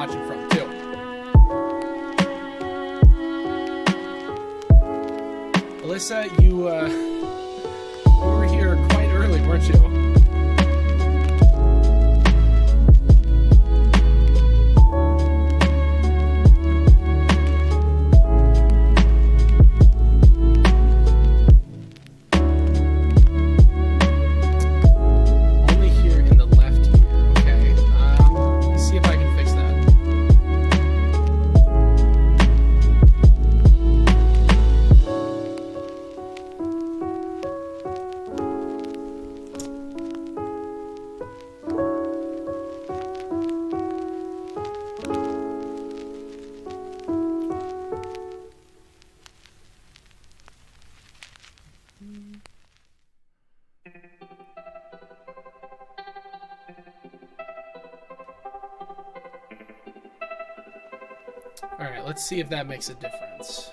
watching from too. Alyssa, you were here quite early, weren't you? Only here in the left ear. Okay. Let's see if I can fix that. All right, let's see if that makes a difference.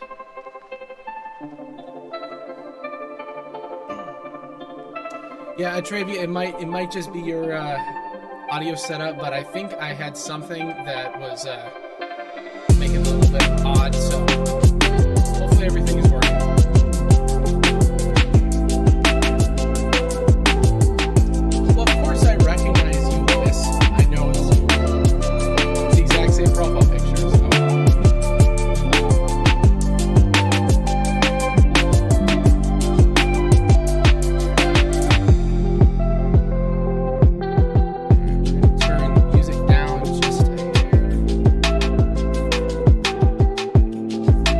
Yeah, Atravia, it might just be your audio setup, but I think I had something that was making it a little bit odd. So hopefully everything is working. Well, of course I recognize you, Miss. I know it's the exact same profile picture. So. Turn the music down just a hair.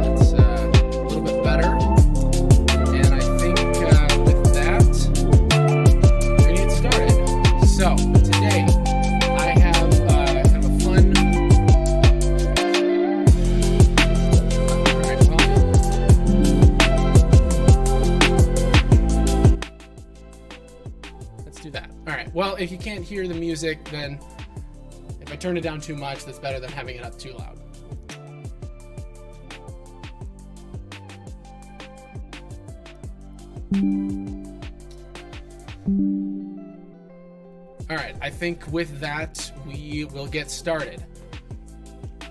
That's a little bit better. And I think with that, we're gonna get started. So today I have kind of a fun. Alright, well, let's do that. All right. Well, if you can't hear the music, then if I turn it down too much, that's better than having it up too loud. All right, I think with that, we will get started.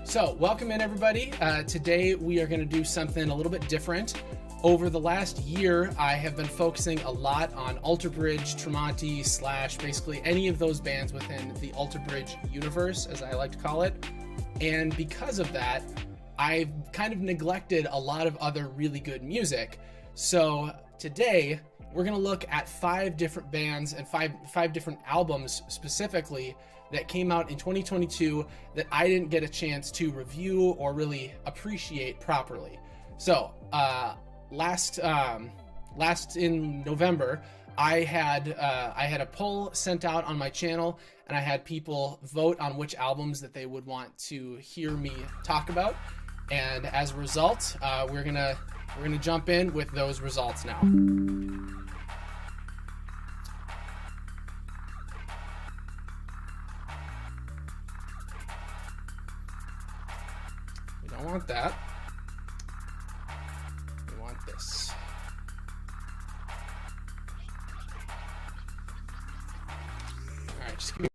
So, welcome in everybody. Today we are going to do something a little bit different. Over the last year, I have been focusing a lot on Alter Bridge, Tremonti, Slash, basically any of those bands within the Alter Bridge universe, as I like to call it. And because of that, I've kind of neglected a lot of other really good music. So today, we're going to look at 5 different bands and five different albums specifically that came out in 2022 that I didn't get a chance to review or really appreciate properly. So, last in November, I had a poll sent out on my channel, and I had people vote on which albums that they would want to hear me talk about. And as a result, we're gonna jump in with those results now. We don't want that. We want this. All right, just give me.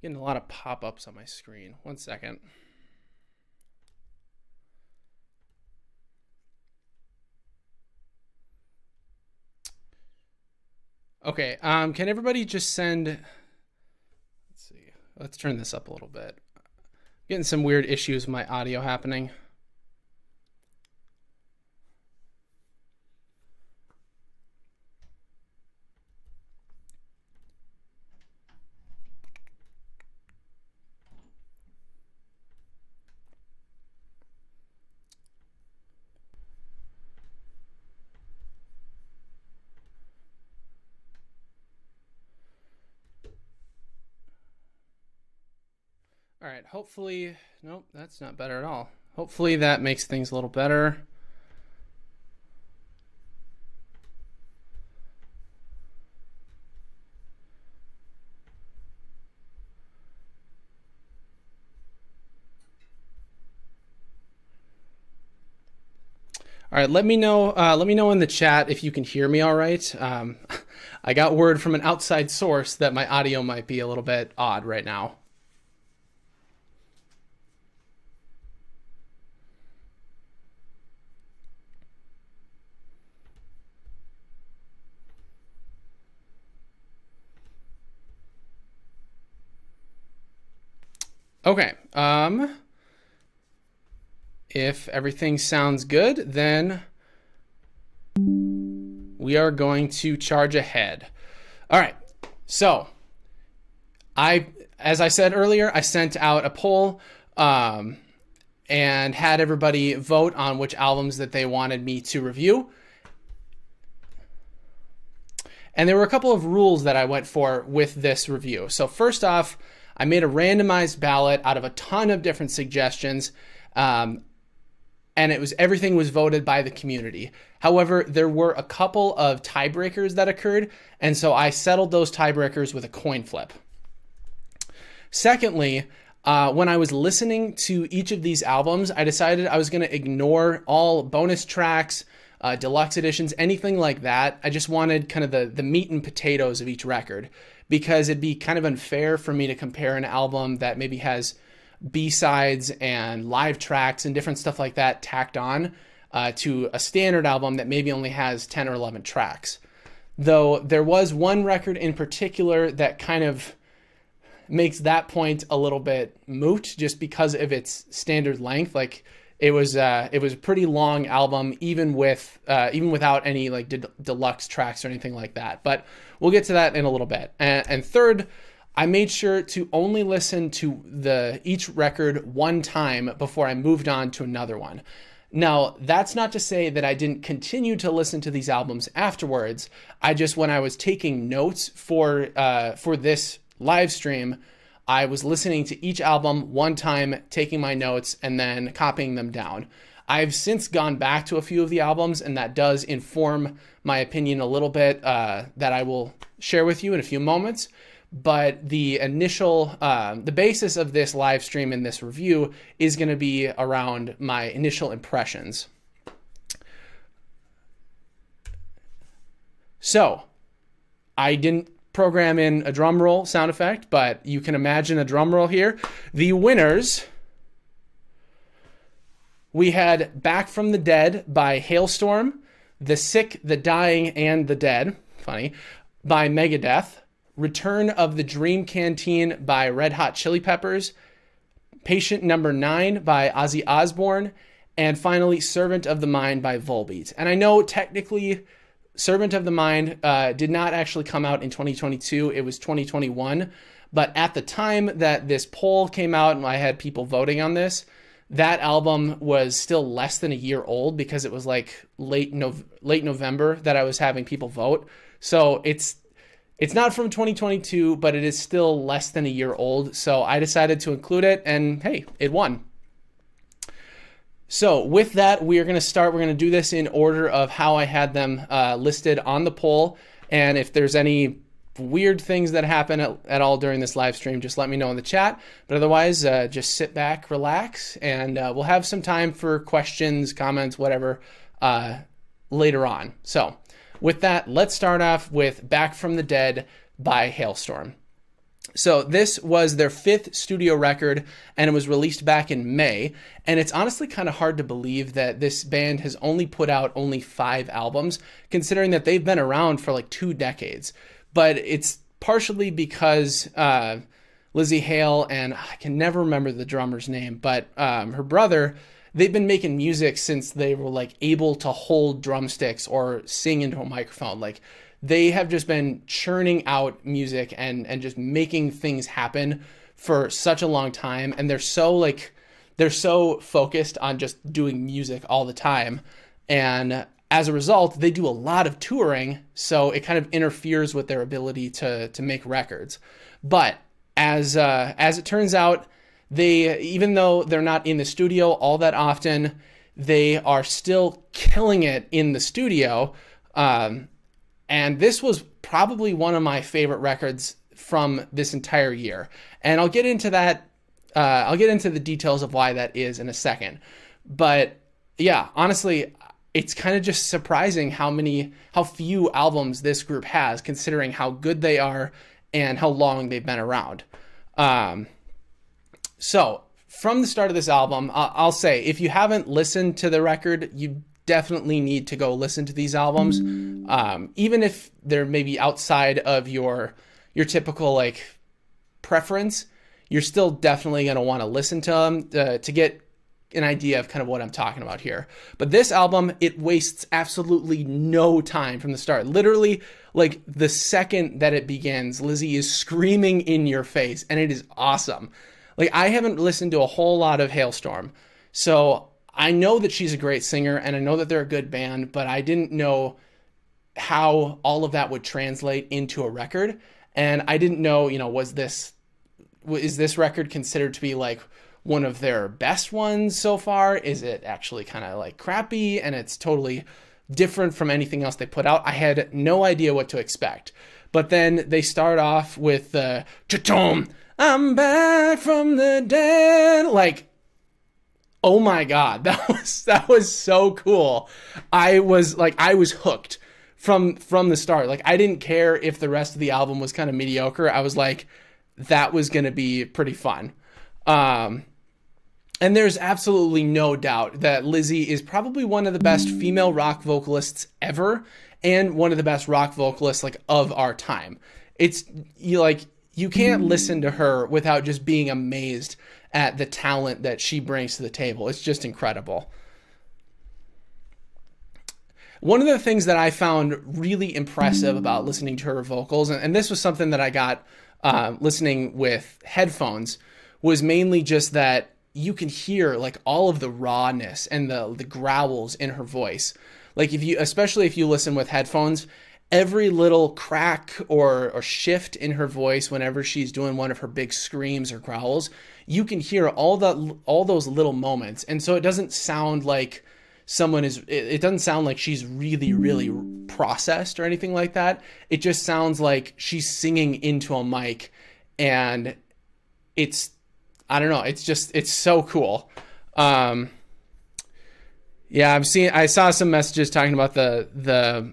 Getting a lot of pop-ups on my screen. One second. Okay, can everybody just send, let's see, let's turn this up a little bit. Getting some weird issues with my audio happening. All right, hopefully, nope, that's not better at all. Hopefully that makes things a little better. All right, let me know. Let me know in the chat if you can hear me all right. I got word from an outside source that my audio might be a little bit odd right now. Okay. If everything sounds good, then we are going to charge ahead. All right. So as I said earlier, I sent out a poll and had everybody vote on which albums that they wanted me to review. And there were a couple of rules that I went for with this review. So first off, I made a randomized ballot out of a ton of different suggestions. And everything was voted by the community. However, there were a couple of tiebreakers that occurred, and so I settled those tiebreakers with a coin flip. Secondly, when I was listening to each of these albums, I decided I was going to ignore all bonus tracks, deluxe editions, anything like that. I just wanted kind of the meat and potatoes of each record, because it'd be kind of unfair for me to compare an album that maybe has B-sides and live tracks and different stuff like that tacked on to a standard album that maybe only has 10 or 11 tracks. Though there was one record in particular that kind of makes that point a little bit moot just because of its standard length. Like it was a pretty long album, even without any like deluxe tracks or anything like that. But we'll get to that in a little bit. And third, I made sure to only listen to each record one time before I moved on to another one. Now, that's not to say that I didn't continue to listen to these albums afterwards. When I was taking notes for this live stream, I was listening to each album one time, taking my notes, and then copying them down. I've since gone back to a few of the albums, and that does inform my opinion a little bit that I will share with you in a few moments. But the basis of this live stream and this review is going to be around my initial impressions. So I didn't program in a drum roll sound effect, but you can imagine a drum roll here. The winners, we had Back from the Dead by Halestorm, The Sick, the Dying, and the Dead, funny, by Megadeth, Return of the Dream Canteen by Red Hot Chili Peppers, Patient Number 9 by Ozzy Osbourne, and finally Servant of the Mind by Volbeat. And I know technically Servant of the Mind did not actually come out in 2022, it was 2021, but at the time that this poll came out and I had people voting on this, that album was still less than a year old because it was like late November that I was having people vote. So it's not from 2022, but it is still less than a year old. So I decided to include it, and hey, it won. So with that, we're going to do this in order of how I had them listed on the poll. And if there's any weird things that happen at all during this live stream, just let me know in the chat. But otherwise, just sit back, relax, and we'll have some time for questions, comments, whatever, later on. So with that, let's start off with Back from the Dead by Halestorm. So this was their 5th studio record, and it was released back in May. And it's honestly kind of hard to believe that this band has only put out 5 albums, considering that they've been around for like 2 decades. But it's partially because Lzzy Hale, and I can never remember the drummer's name, but her brother, they've been making music since they were like able to hold drumsticks or sing into a microphone. Like they have just been churning out music and just making things happen for such a long time. And they're so focused on just doing music all the time. And as a result, they do a lot of touring. So it kind of interferes with their ability to make records. But as it turns out, Even though they're not in the studio all that often, they are still killing it in the studio. And this was probably one of my favorite records from this entire year. And I'll get into that. I'll get into the details of why that is in a second. But yeah, honestly, it's kind of just surprising how few albums this group has, considering how good they are and how long they've been around. So from the start of this album, I'll say, if you haven't listened to the record, you definitely need to go listen to these albums. Even if they're maybe outside of your typical like preference, you're still definitely going to want to listen to them to get an idea of kind of what I'm talking about here. But this album, it wastes absolutely no time from the start. Literally, like the second that it begins, Lizzie is screaming in your face, and it is awesome. Like, I haven't listened to a whole lot of Halestorm, so I know that she's a great singer, and I know that they're a good band, but I didn't know how all of that would translate into a record. And I didn't know, is this record considered to be like one of their best ones so far? Is it actually kind of like crappy and it's totally different from anything else they put out? I had no idea what to expect. But then they start off with the Cha-tom, I'm back from the dead. Like, oh my God, that was so cool. I was hooked from the start. Like, I didn't care if the rest of the album was kind of mediocre. I was like, that was going to be pretty fun. And there's absolutely no doubt that Lizzie is probably one of the best female rock vocalists ever, and one of the best rock vocalists like of our time. It's you can't listen to her without just being amazed at the talent that she brings to the table. It's just incredible. One of the things that I found really impressive about listening to her vocals, and this was something that I got listening with headphones, was mainly just that you can hear like all of the rawness and the growls in her voice. Like, especially if you listen with headphones, every little crack or shift in her voice whenever she's doing one of her big screams or growls, you can hear all those little moments. And so it doesn't sound like it doesn't sound like she's really, really processed or anything like that. It just sounds like she's singing into a mic, and I don't know. It's so cool. Yeah, I saw some messages talking about the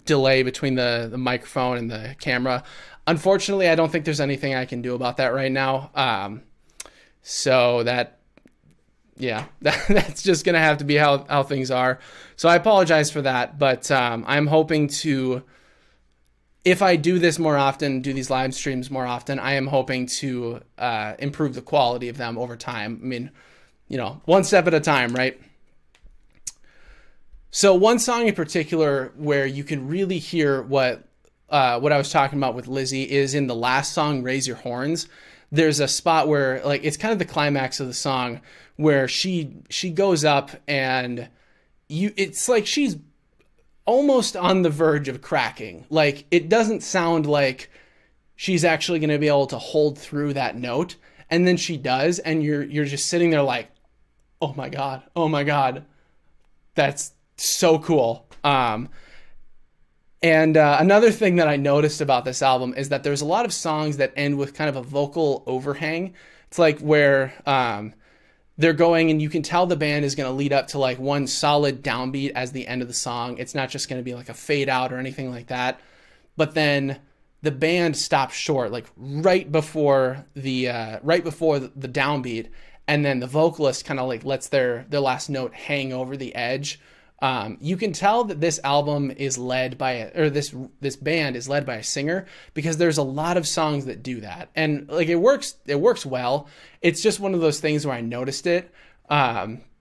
delay between the microphone and the camera. Unfortunately, I don't think there's anything I can do about that right now. So that's just going to have to be how things are. So I apologize for that, but I'm hoping to, if I do this more often, do these live streams more often, I am hoping to improve the quality of them over time. I mean, one step at a time, right? So one song in particular where you can really hear what I was talking about with Lizzie is in the last song, Raise Your Horns. There's a spot where, like, it's kind of the climax of the song where she goes up and it's like she's almost on the verge of cracking. Like, it doesn't sound like she's actually going to be able to hold through that note. And then she does, and you're just sitting there like, oh my God, that's so cool. And another thing that I noticed about this album is that there's a lot of songs that end with kind of a vocal overhang. It's like where they're going, and you can tell the band is going to lead up to like one solid downbeat as the end of the song. It's not just going to be like a fade out or anything like that. But then the band stops short, like right before the downbeat, and then the vocalist kind of like lets their last note hang over the edge. You can tell that this album is led by this band is led by a singer, because there's a lot of songs that do that, and like it works well. It's just one of those things where I noticed it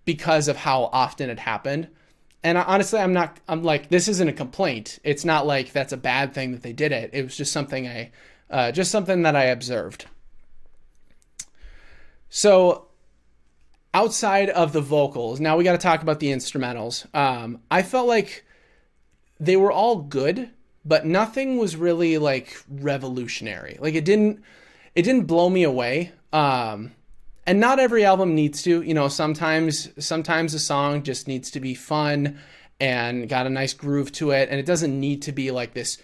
because of how often it happened. And honestly, I'm like, this isn't a complaint. It's not like that's a bad thing that they did it. It was just something that I observed. So outside of the vocals, now we got to talk about the instrumentals. I felt like they were all good, but nothing was really like revolutionary. Like it didn't blow me away. And And not every album needs to, sometimes a song just needs to be fun and got a nice groove to it. And it doesn't need to be like this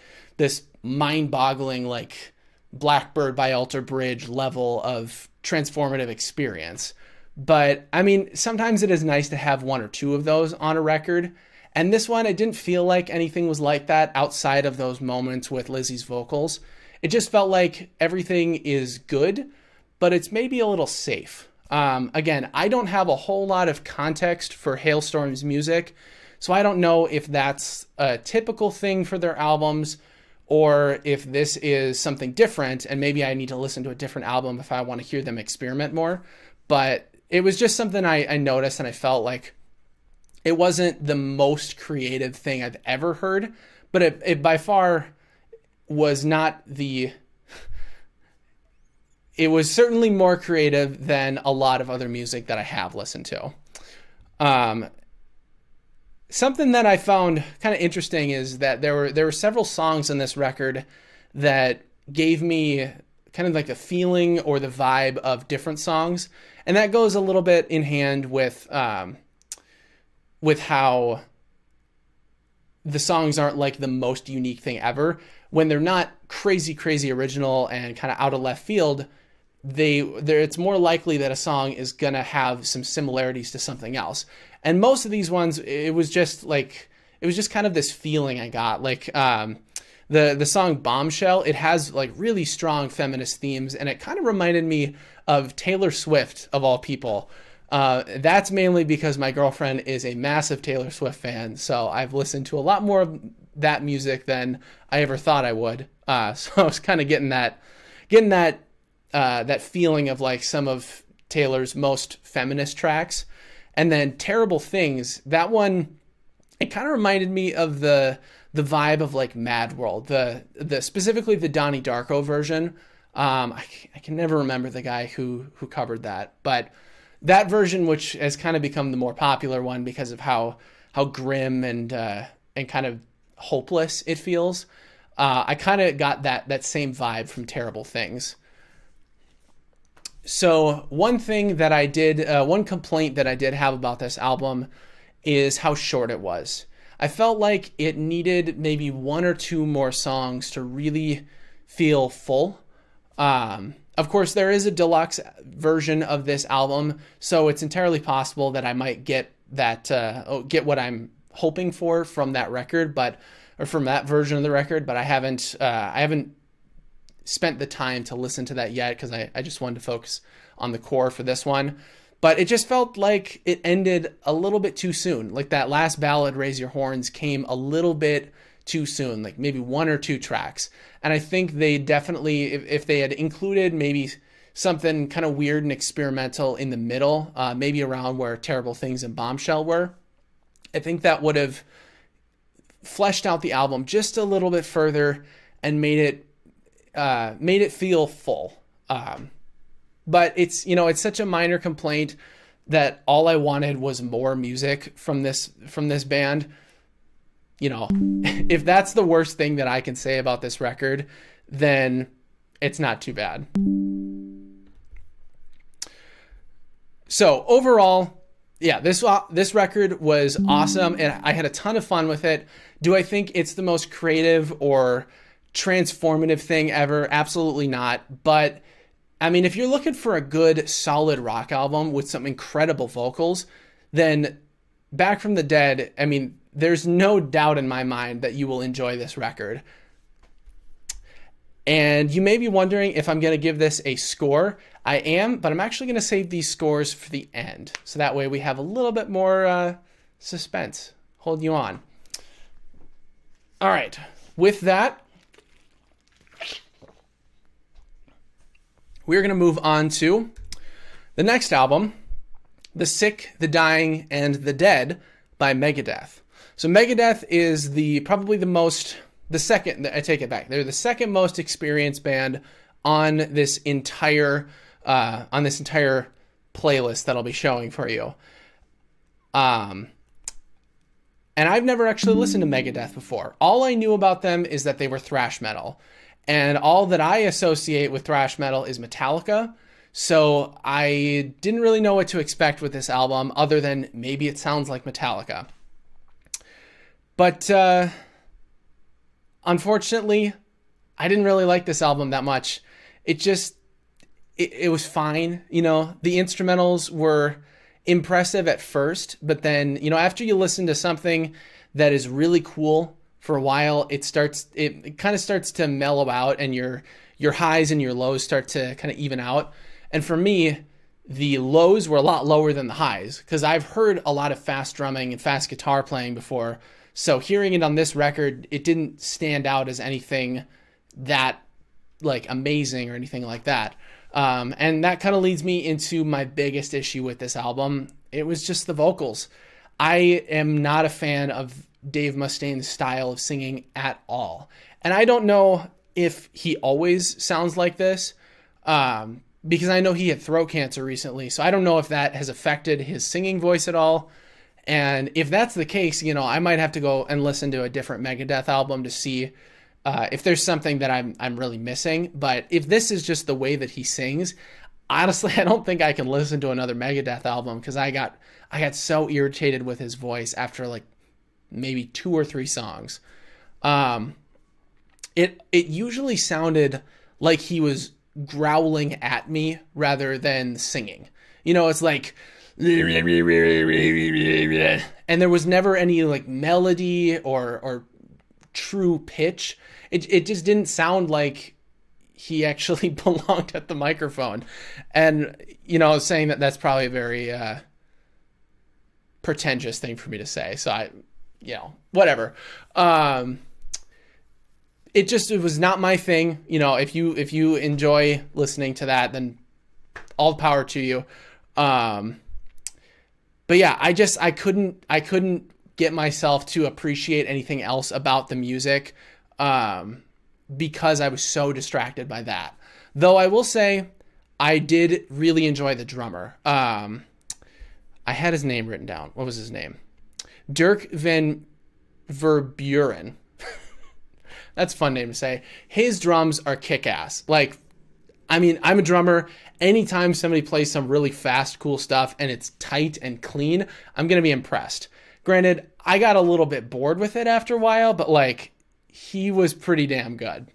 mind-boggling, like Blackbird by Alter Bridge level of transformative experience. But I mean, sometimes it is nice to have one or two of those on a record. And this one, it didn't feel like anything was like that outside of those moments with Lizzie's vocals. It just felt like everything is good, but it's maybe a little safe. Again, I don't have a whole lot of context for Halestorm's music, so I don't know if that's a typical thing for their albums or if this is something different and maybe I need to listen to a different album if I want to hear them experiment more. But it was just something I noticed, and I felt like it wasn't the most creative thing I've ever heard, but it by far was not it was certainly more creative than a lot of other music that I have listened to. Something that I found kind of interesting is that there were several songs in this record that gave me kind of like the feeling or the vibe of different songs. And that goes a little bit in hand with how the songs aren't like the most unique thing ever. When they're not crazy original and kind of out of left field, it's more likely that a song is going to have some similarities to something else. And most of these ones, it was just kind of this feeling I got. Like the song Bombshell, it has like really strong feminist themes, and it kind of reminded me of Taylor Swift, of all people. That's mainly because my girlfriend is a massive Taylor Swift fan, so I've listened to a lot more of that music than I ever thought I would. So I was kind of getting that feeling of like some of Taylor's most feminist tracks. And then Terrible Things, that one, it kind of reminded me of the vibe of like Mad World, the specifically the Donnie Darko version. I can never remember the guy who covered that, but that version, which has kind of become the more popular one because of how grim and kind of hopeless it feels. I kind of got that same vibe from Terrible Things. So one complaint that I did have about this album is how short it was. I felt like it needed maybe one or two more songs to really feel full. Of course, there is a deluxe version of this album, so it's entirely possible that I might get what I'm hoping for from that record, or from that version of the record. But I haven't spent the time to listen to that yet because I just wanted to focus on the core for this one. But it just felt like it ended a little bit too soon. Like that last ballad, Raise Your Horns, came a little bit too soon, like maybe one or two tracks. And I think they definitely, if they had included maybe something kind of weird and experimental in the middle, maybe around where Terrible Things and Bombshell were, I think that would have fleshed out the album just a little bit further and made it feel full. But it's such a minor complaint that all I wanted was more music from this band. If that's the worst thing that I can say about this record, then it's not too bad. So overall, yeah, this record was awesome, and I had a ton of fun with it. Do I think it's the most creative or transformative thing ever? Absolutely not. But I mean, if you're looking for a good, solid rock album with some incredible vocals, then Back from the Dead, I mean, there's no doubt in my mind that you will enjoy this record. And you may be wondering if I'm going to give this a score. I am, but I'm actually going to save these scores for the end. So that way we have a little bit more suspense. Hold you on. All right. With that, we're going to move on to the next album, The Sick, the Dying, and the Dead by Megadeth. So Megadeth is I take it back. They're the second most experienced band on this entire playlist that I'll be showing for you. And I've never actually listened to Megadeth before. All I knew about them is that they were thrash metal. And all that I associate with thrash metal is Metallica. So I didn't really know what to expect with this album other than maybe it sounds like Metallica. But unfortunately, I didn't really like this album that much. It was fine. The instrumentals were impressive at first, but then, after you listen to something that is really cool for a while, it kind of starts to mellow out, and your highs and your lows start to kind of even out. And for me, the lows were a lot lower than the highs, because I've heard a lot of fast drumming and fast guitar playing before. So hearing it on this record, it didn't stand out as anything that like amazing or anything like that. And that kind of leads me into my biggest issue with this album. It was just the vocals. I am not a fan of Dave Mustaine's style of singing at all. And I don't know if he always sounds like this, because I know he had throat cancer recently. So I don't know if that has affected his singing voice at all. And if that's the case, I might have to go and listen to a different Megadeth album to see if there's something that I'm really missing. But if this is just the way that he sings, honestly, I don't think I can listen to another Megadeth album, because I got so irritated with his voice after like maybe 2 or 3 songs. It usually sounded like he was growling at me rather than singing. It's like, and there was never any like melody or true pitch. It just didn't sound like he actually belonged at the microphone. And saying that's probably a very pretentious thing for me to say, so whatever. It was not my thing. If you enjoy listening to that, then all power to you. But yeah, I couldn't get myself to appreciate anything else about the music, because I was so distracted by that. Though I will say, I did really enjoy the drummer. I had his name written down. What was his name? Dirk Van Verburen. That's a fun name to say. His drums are kick-ass. I'm a drummer. Anytime somebody plays some really fast, cool stuff and it's tight and clean, I'm going to be impressed. Granted, I got a little bit bored with it after a while, but he was pretty damn good.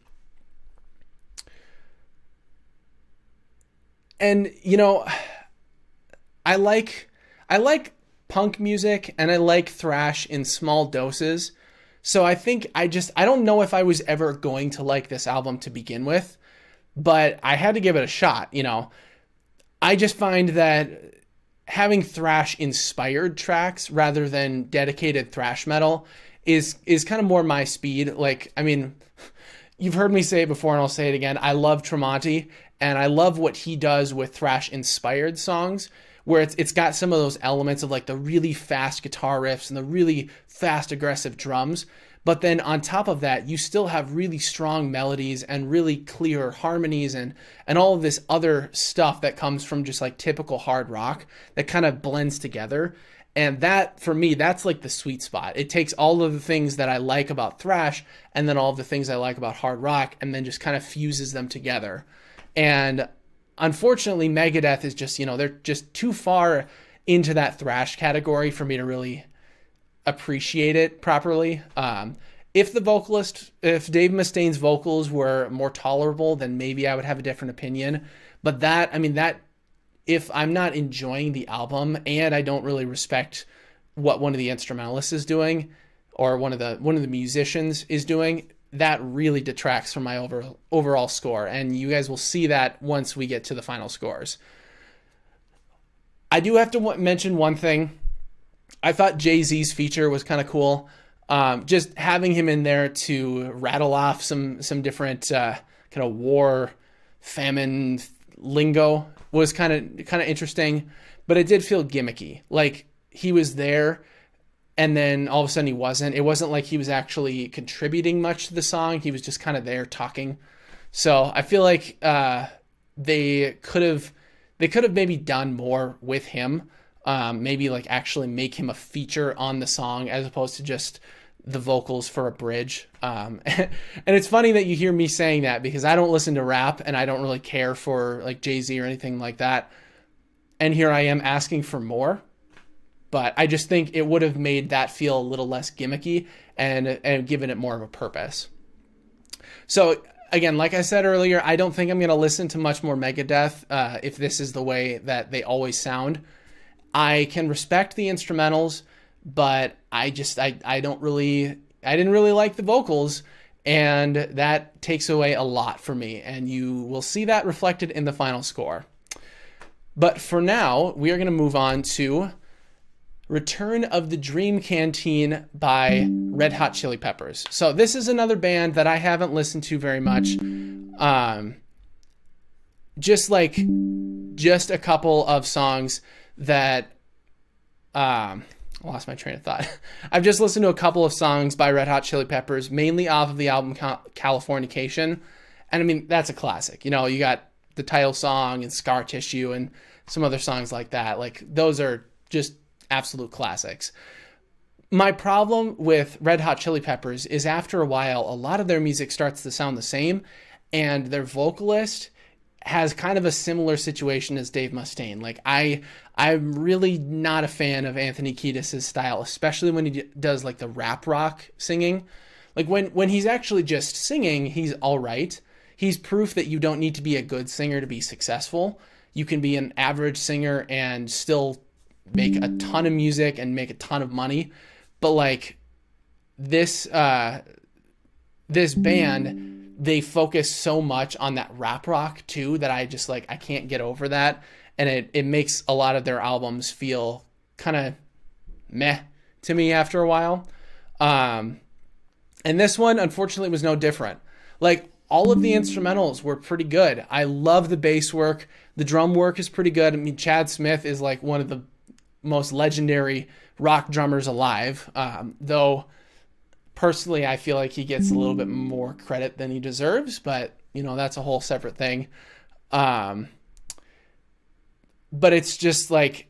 And, I like punk music and I like thrash in small doses. So I think I don't know if I was ever going to like this album to begin with, but I had to give it a shot. I just find that having thrash inspired tracks rather than dedicated thrash metal is kind of more my speed. You've heard me say it before and I'll say it again. I love Tremonti, and I love what he does with thrash inspired songs, where it's got some of those elements of the really fast guitar riffs and the really fast aggressive drums. But then on top of that, you still have really strong melodies and really clear harmonies and all of this other stuff that comes from just typical hard rock that kind of blends together. And that, for me, that's the sweet spot. It takes all of the things that I like about thrash and then all of the things I like about hard rock and then just kind of fuses them together. And unfortunately, Megadeth is just, they're just too far into that thrash category for me to really appreciate it properly. If Dave Mustaine's vocals were more tolerable, then maybe I would have a different opinion. But if I'm not enjoying the album and I don't really respect what one of the instrumentalists is doing or one of the musicians is doing, that really detracts from my overall score. And you guys will see that once we get to the final scores. I do have to mention one thing. I thought Jay-Z's feature was kind of cool. Just having him in there to rattle off some different kind of war, famine lingo was kind of interesting, but it did feel gimmicky. He was there and then all of a sudden he wasn't. It wasn't like he was actually contributing much to the song. He was just kind of there talking. So I feel like they could have maybe done more with him. Maybe actually make him a feature on the song as opposed to just the vocals for a bridge. And it's funny that you hear me saying that because I don't listen to rap and I don't really care for like Jay-Z or anything like that. And here I am asking for more. But I just think it would have made that feel a little less gimmicky and given it more of a purpose. So again, like I said earlier, I don't think I'm going to listen to much more Megadeth if this is the way that they always sound. I can respect the instrumentals, but I didn't really like the vocals, and that takes away a lot for me, and you will see that reflected in the final score. But for now, we are going to move on to Return of the Dream Canteen by Red Hot Chili Peppers. So this is another band that I haven't listened to very much. Just a couple of songs that I lost my train of thought. I've just listened to a couple of songs by Red Hot Chili Peppers, mainly off of the album Californication. And I mean, that's a classic. You know, you got the title song and Scar Tissue and some other songs like that. Like, those are just absolute classics. My problem with Red Hot Chili Peppers is after a while, a lot of their music starts to sound the same, and their vocalist has kind of a similar situation as Dave Mustaine. Like, I'm really not a fan of Anthony Kiedis' style, especially when he does like the rap rock singing. Like when he's actually just singing, he's all right. He's proof that you don't need to be a good singer to be successful. You can be an average singer and still make a ton of music and make a ton of money. But like this band, they focus so much on that rap rock too that I just I can't get over that. And it makes a lot of their albums feel kind of meh to me after a while. And this one, unfortunately, was no different. Like, all of the instrumentals were pretty good. I love the bass work. The drum work is pretty good. I mean, Chad Smith is like one of the most legendary rock drummers alive. Though, personally, I feel like he gets a little bit more credit than he deserves. But, you know, that's a whole separate thing. But it's just like,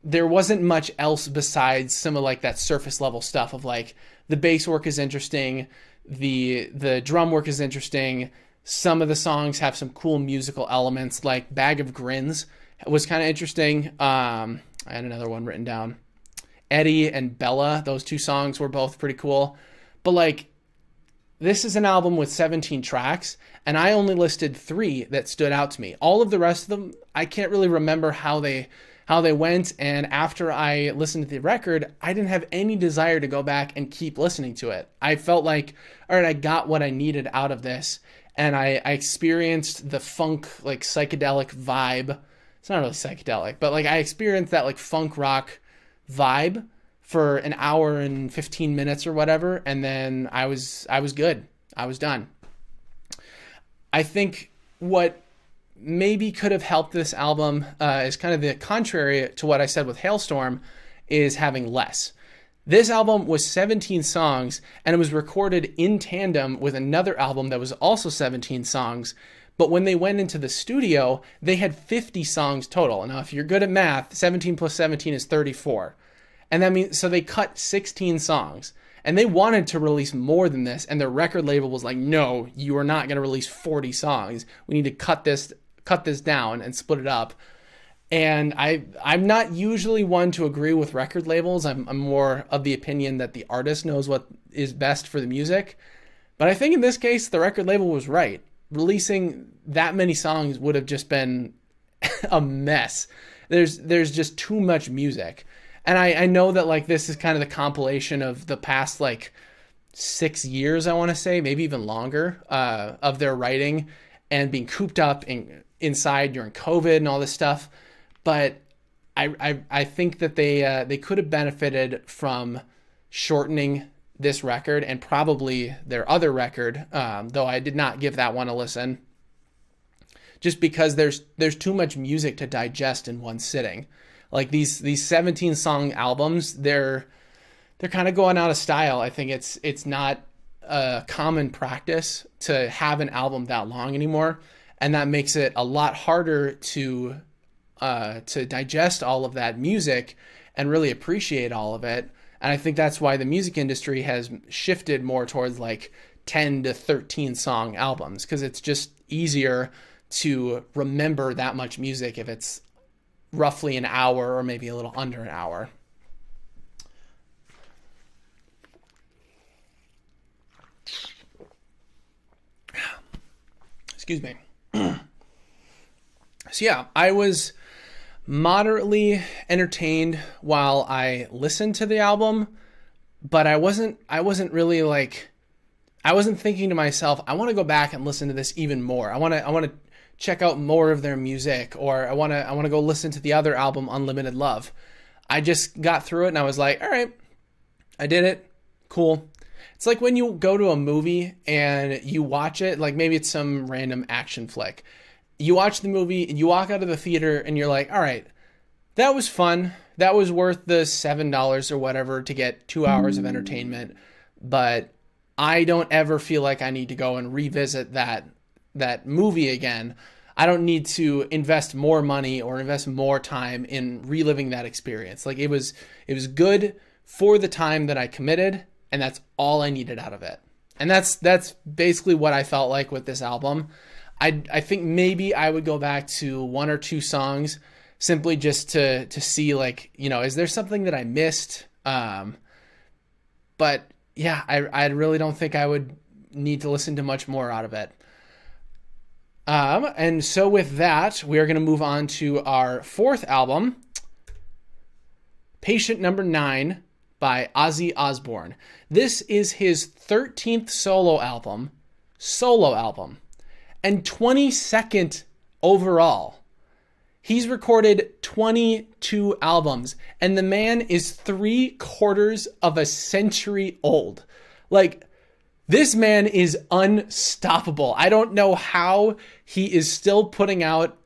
there wasn't much else besides some of like that surface level stuff of like, the bass work is interesting, the drum work is interesting, some of the songs have some cool musical elements, like Bag of Grins was kind of interesting. I had another one written down. Eddie and Bella, those two songs were both pretty cool. But like, this is an album with 17 tracks, and I only listed 3 that stood out to me. All of the rest of them, I can't really remember how they went, and after I listened to the record, I didn't have any desire to go back and keep listening to it. I felt like, all right, I got what I needed out of this, and I experienced the funk, like, psychedelic vibe. It's not really psychedelic, but like, I experienced that like funk rock vibe for an hour and 15 minutes or whatever, and then I was good. I was done. I think what maybe could have helped this album is kind of the contrary to what I said with Hailstorm, is having less. This album was 17 songs, and it was recorded in tandem with another album that was also 17 songs. But when they went into the studio, they had 50 songs total. Now, if you're good at math, 17 plus 17 is 34. And that means, so they cut 16 songs. And they wanted to release more than this, and their record label was like, no, you are not going to release 40 songs. We need to cut this down and split it up. And I'm not usually one to agree with record labels. I'm more of the opinion that the artist knows what is best for the music. But I think in this case, the record label was right. Releasing that many songs would have just been a mess. There's just too much music. And I know that like this is kind of the compilation of the past like 6 years, I want to say, maybe even longer, of their writing and being cooped up inside during COVID and all this stuff. But I think that they could have benefited from shortening this record and probably their other record, though I did not give that one a listen, just because there's too much music to digest in one sitting. Like these 17 song albums, they're kind of going out of style. I think it's not a common practice to have an album that long anymore, and that makes it a lot harder to digest all of that music and really appreciate all of it. And I think that's why the music industry has shifted more towards like 10 to 13 song albums, because it's just easier to remember that much music if it's roughly an hour or maybe a little under an hour. Excuse me. So yeah, I was moderately entertained while I listened to the album, but I wasn't really like, I wasn't thinking to myself, I want to go back and listen to this even more. I want to check out more of their music, or I want to go listen to the other album, Unlimited Love. I just got through it and I was like, all right, I did it. Cool. It's like when you go to a movie and you watch it, like maybe it's some random action flick. You watch the movie and you walk out of the theater and you're like, all right, that was fun. That was worth the $7 or whatever to get 2 hours of entertainment. But I don't ever feel like I need to go and revisit that movie again. I don't need to invest more money or invest more time in reliving that experience. Like it was good for the time that I committed, and that's all I needed out of it. And that's basically what I felt like with this album. I think maybe I would go back to one or two songs simply just to see, like, you know, is there something that I missed? But yeah, I really don't think I would need to listen to much more out of it. And so with that, we are going to move on to our fourth album, Patient Number 9 by Ozzy Osbourne. This is his 13th solo album, and 22nd overall. He's recorded 22 albums, and the man is 3/4 of a century old. Like, this man is unstoppable. I don't know how he is still putting out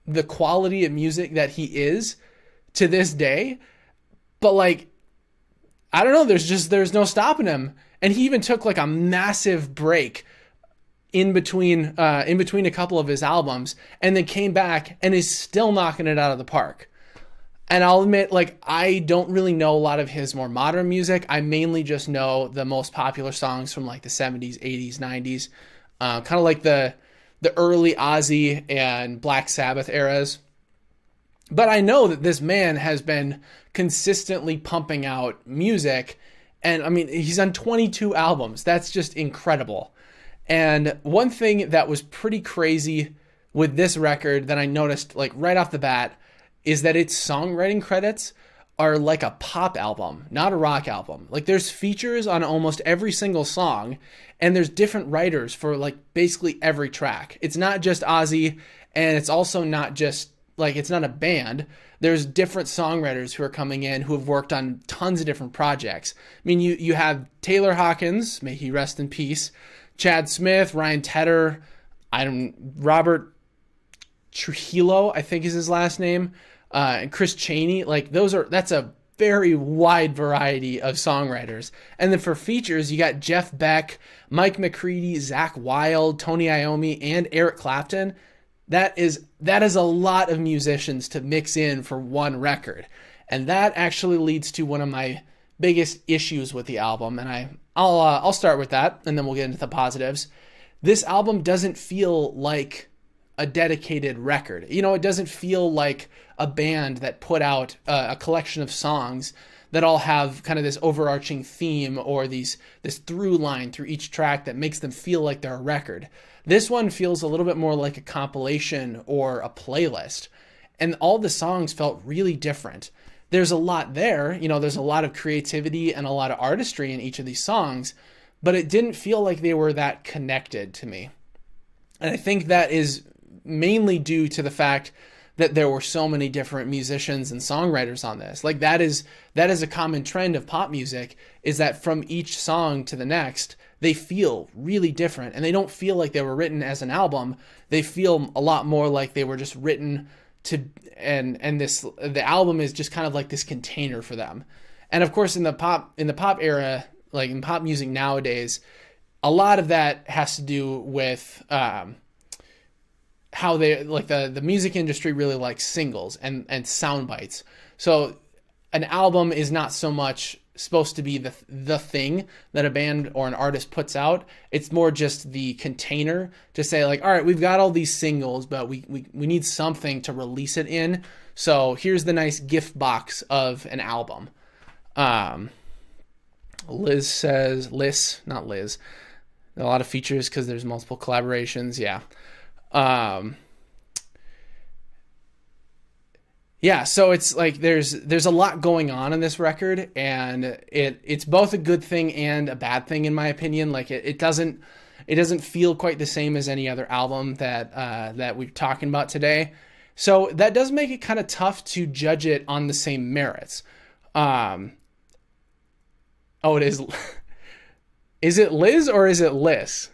the quality of music that he is to this day, but like, I don't know, there's no stopping him. And he even took like a massive break in between a couple of his albums, and then came back and is still knocking it out of the park. And I'll admit, like, I don't really know a lot of his more modern music. I mainly just know the most popular songs from like the 70s, 80s, 90s, kind of like the early Ozzy and Black Sabbath eras. But I know that this man has been consistently pumping out music, and I mean, he's on 22 albums. That's just incredible. And one thing that was pretty crazy with this record that I noticed like right off the bat is that its songwriting credits are like a pop album, not a rock album. Like, there's features on almost every single song, and there's different writers for like basically every track. It's not just Ozzy, and it's also not just like, it's not a band. There's different songwriters who are coming in who have worked on tons of different projects. I mean, you have Taylor Hawkins, may he rest in peace, Chad Smith, Ryan Tedder, Robert Trujillo, I think is his last name, and Chris Chaney. Like, that's a very wide variety of songwriters. And then for features, you got Jeff Beck, Mike McCready, Zakk Wylde, Tony Iommi, and Eric Clapton. That is a lot of musicians to mix in for one record. And that actually leads to one of my biggest issues with the album, and I'll start with that, and then we'll get into the positives. This album doesn't feel like a dedicated record. You know, it doesn't feel like a band that put out a collection of songs that all have kind of this overarching theme or this through line through each track that makes them feel like they're a record. This one feels a little bit more like a compilation or a playlist, and all the songs felt really different. There's a lot there, you know, there's a lot of creativity and a lot of artistry in each of these songs, but it didn't feel like they were that connected to me. And I think that is mainly due to the fact that there were so many different musicians and songwriters on this. Like, that is a common trend of pop music, is that from each song to the next, they feel really different, and they don't feel like they were written as an album. They feel a lot more like they were just written the album is just kind of like this container for them. And of course, in the pop era, like in pop music nowadays, a lot of that has to do with how they like the music industry really likes singles and sound bites. So an album is not so much supposed to be the thing that a band or an artist puts out. It's more just the container to say like, all right, we've got all these singles, but we need something to release it in. So here's the nice gift box of an album. Liz says, not Liz. A lot of features because there's multiple collaborations. Yeah. Yeah, so it's like there's a lot going on in this record, and it's both a good thing and a bad thing in my opinion. Like it doesn't feel quite the same as any other album that we're talking about today. So that does make it kind of tough to judge it on the same merits. Oh, it is. Is it Liz or is it Liz?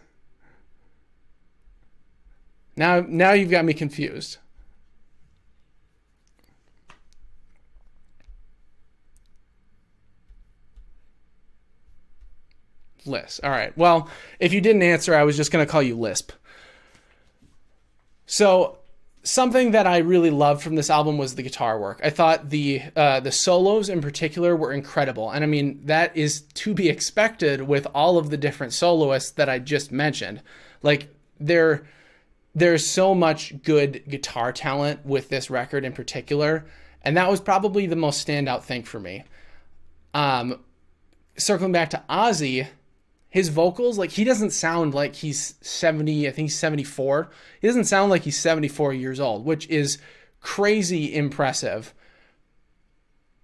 Now you've got me confused. Lisp. All right. Well, if you didn't answer, I was just going to call you Lisp. So something that I really loved from this album was the guitar work. I thought the solos in particular were incredible. And I mean, that is to be expected with all of the different soloists that I just mentioned. Like there's so much good guitar talent with this record in particular. And that was probably the most standout thing for me. Circling back to Ozzy, his vocals, like he doesn't sound like he's 70, I think he's 74. He doesn't sound like he's 74 years old, which is crazy impressive.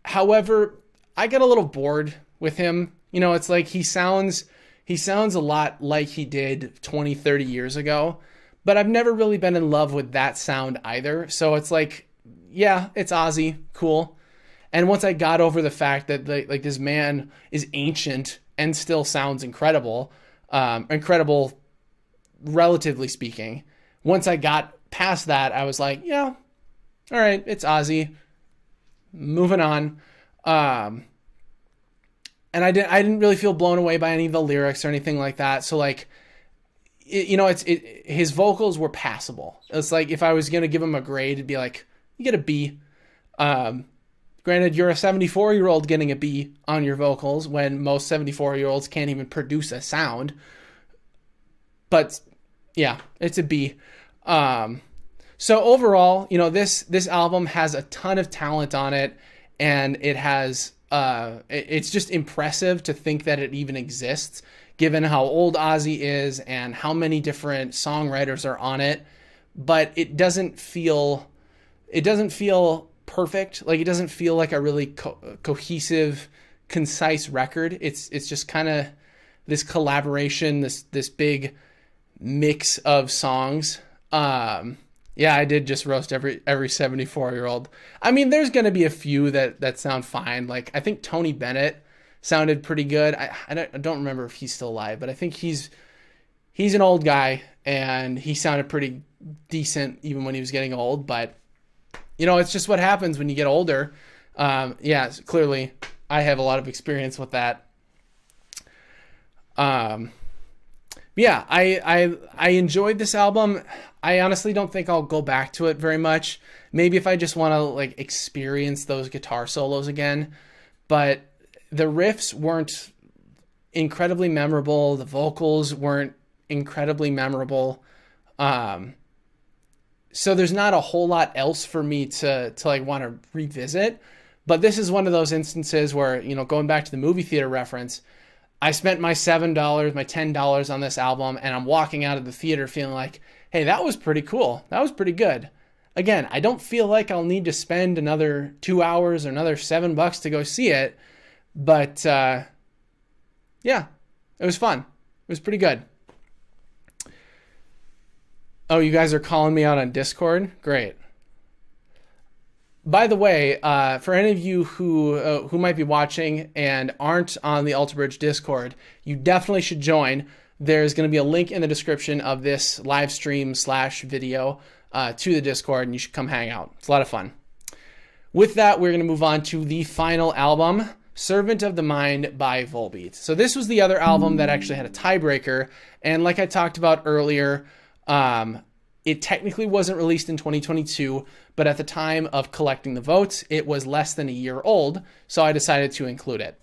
However, I get a little bored with him. You know, it's like he sounds a lot like he did 20, 30 years ago, but I've never really been in love with that sound either. So it's like, yeah, it's Ozzy, cool. And once I got over the fact that like this man is ancient and still sounds incredible, relatively speaking. Once I got past that, I was like, yeah, all right, it's Ozzy. Moving on. And I didn't really feel blown away by any of the lyrics or anything like that. So like, his vocals were passable. It's like if I was going to give him a grade, it'd be like, you get a B. Granted, you're a 74-year-old getting a B on your vocals when most 74-year-olds can't even produce a sound. But yeah, it's a B. So overall, you know, this album has a ton of talent on it, and it has it's just impressive to think that it even exists, given how old Ozzy is and how many different songwriters are on it. But it doesn't feel perfect. Like it doesn't feel like a really cohesive, concise record. It's just kind of this collaboration, this big mix of songs. Yeah, I did just roast every 74-year-old. I mean, there's going to be a few that sound fine. Like I think Tony Bennett sounded pretty good. I don't remember if he's still alive, but I think he's an old guy and he sounded pretty decent even when he was getting old. But you know, it's just what happens when you get older. Yeah, clearly I have a lot of experience with that. Yeah, I enjoyed this album. I honestly don't think I'll go back to it very much. Maybe if I just want to like experience those guitar solos again. But the riffs weren't incredibly memorable. The vocals weren't incredibly memorable. So there's not a whole lot else for me to like want to revisit. But this is one of those instances where, you know, going back to the movie theater reference, I spent my $7, my $10 on this album, and I'm walking out of the theater feeling like, hey, that was pretty cool. That was pretty good. Again, I don't feel like I'll need to spend another 2 hours or another $7 to go see it. But yeah, it was fun. It was pretty good. Oh, you guys are calling me out on Discord? Great. By the way, for any of you who might be watching and aren't on the Alter Bridge Discord, you definitely should join. There's going to be a link in the description of this live stream / video to the Discord, and you should come hang out. It's a lot of fun. With that, we're going to move on to the final album, Servant of the Mind by Volbeat. So this was the other album that actually had a tiebreaker, and like I talked about earlier, it technically wasn't released in 2022, but at the time of collecting the votes, it was less than a year old, so I decided to include it.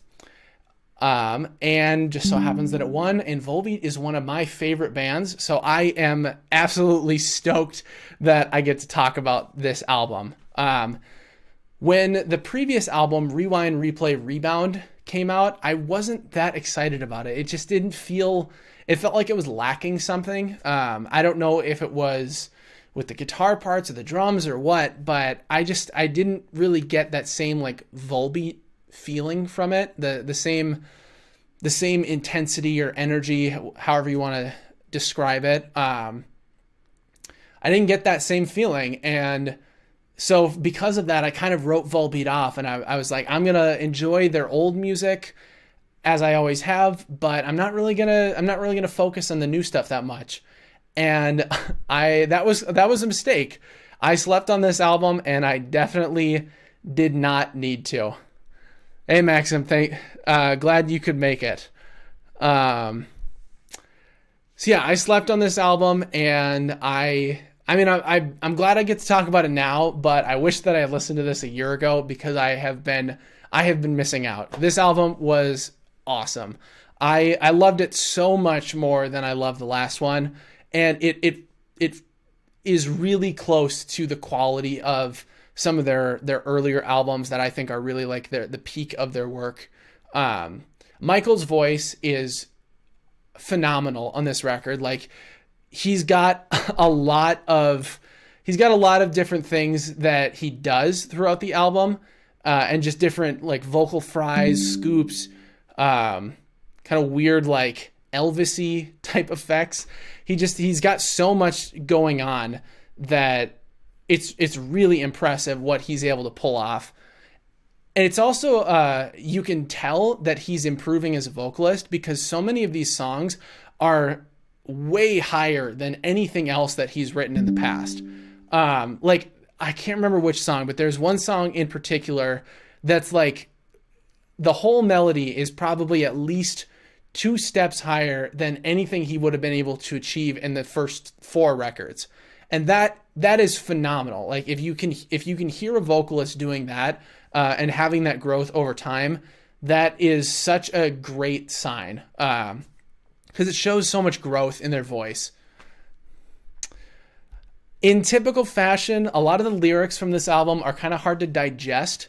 And just so happens that it won, and Volbeat is one of my favorite bands, so I am absolutely stoked that I get to talk about this album. When the previous album, Rewind, Replay, Rebound, came out, I wasn't that excited about it. It just didn't feel, it felt like it was lacking something. I don't know if it was with the guitar parts or the drums or what, but I didn't really get that same like Volbeat feeling from it, the same intensity or energy, however you want to describe it. I didn't get that same feeling, and so because of that, I kind of wrote Volbeat off, and I was like, I'm gonna enjoy their old music as I always have, but I'm not really gonna focus on the new stuff that much. And that was a mistake. I slept on this album, and I definitely did not need to. Hey Maxim, glad you could make it. So yeah, I slept on this album, and I'm glad I get to talk about it now, but I wish that I had listened to this a year ago, because I have been missing out. This album was awesome. I loved it so much more than I loved the last one, and it is really close to the quality of some of their earlier albums that I think are really like the peak of their work. Michael's voice is phenomenal on this record. Like, he's got a lot of different things that he does throughout the album, and just different like vocal fries, scoops, kind of weird like Elvis-y type effects. He's got so much going on that it's really impressive what he's able to pull off. And it's also, you can tell that he's improving as a vocalist, because so many of these songs are way higher than anything else that he's written in the past. Like, I can't remember which song, but there's one song in particular that's like, the whole melody is probably at least 2 steps higher than anything he would have been able to achieve in the first 4 records. And that is phenomenal. Like, if you can hear a vocalist doing that, and having that growth over time, that is such a great sign, because it shows so much growth in their voice. In typical fashion, a lot of the lyrics from this album are kind of hard to digest,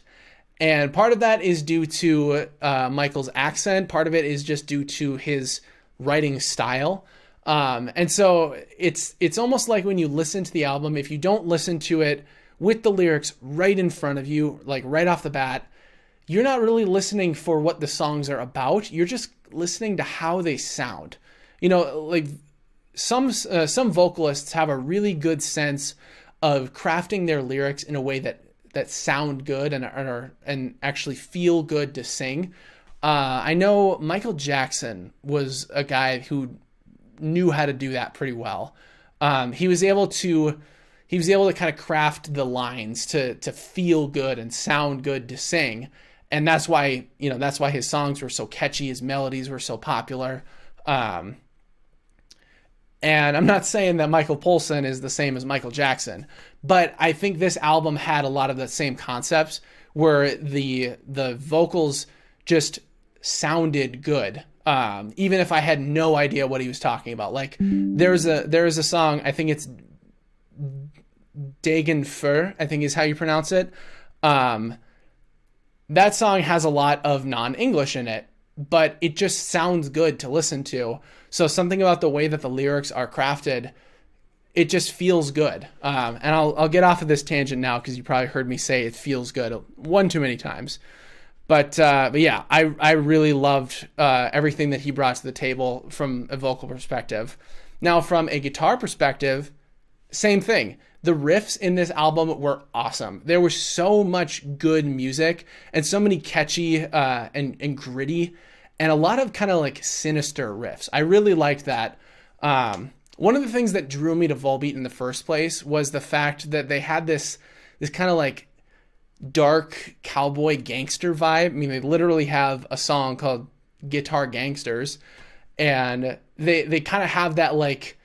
and part of that is due to Michael's accent. Part of it is just due to his writing style. And so it's almost like when you listen to the album, if you don't listen to it with the lyrics right in front of you, like right off the bat, you're not really listening for what the songs are about. You're just listening to how they sound. You know, like some vocalists have a really good sense of crafting their lyrics in a way that sound good and actually feel good to sing. I know Michael Jackson was a guy who knew how to do that pretty well. He was able to kind of craft the lines to feel good and sound good to sing. And that's why his songs were so catchy, his melodies were so popular. And I'm not saying that Michael Poulsen is the same as Michael Jackson, but I think this album had a lot of the same concepts where the vocals just sounded good. Even if I had no idea what he was talking about. Like, there's a song, I think it's Dagen Fur, I think is how you pronounce it. That song has a lot of non-English in it, but it just sounds good to listen to. So something about the way that the lyrics are crafted, it just feels good. And I'll get off of this tangent now, because you probably heard me say it feels good one too many times. But yeah, I really loved everything that he brought to the table from a vocal perspective. Now, from a guitar perspective, same thing. The riffs in this album were awesome. There was so much good music and so many catchy and gritty and a lot of kind of like sinister riffs. I really liked that. One of the things that drew me to Volbeat in the first place was the fact that they had this kind of like dark cowboy gangster vibe. I mean, they literally have a song called Guitar Gangsters, and they kind of have that like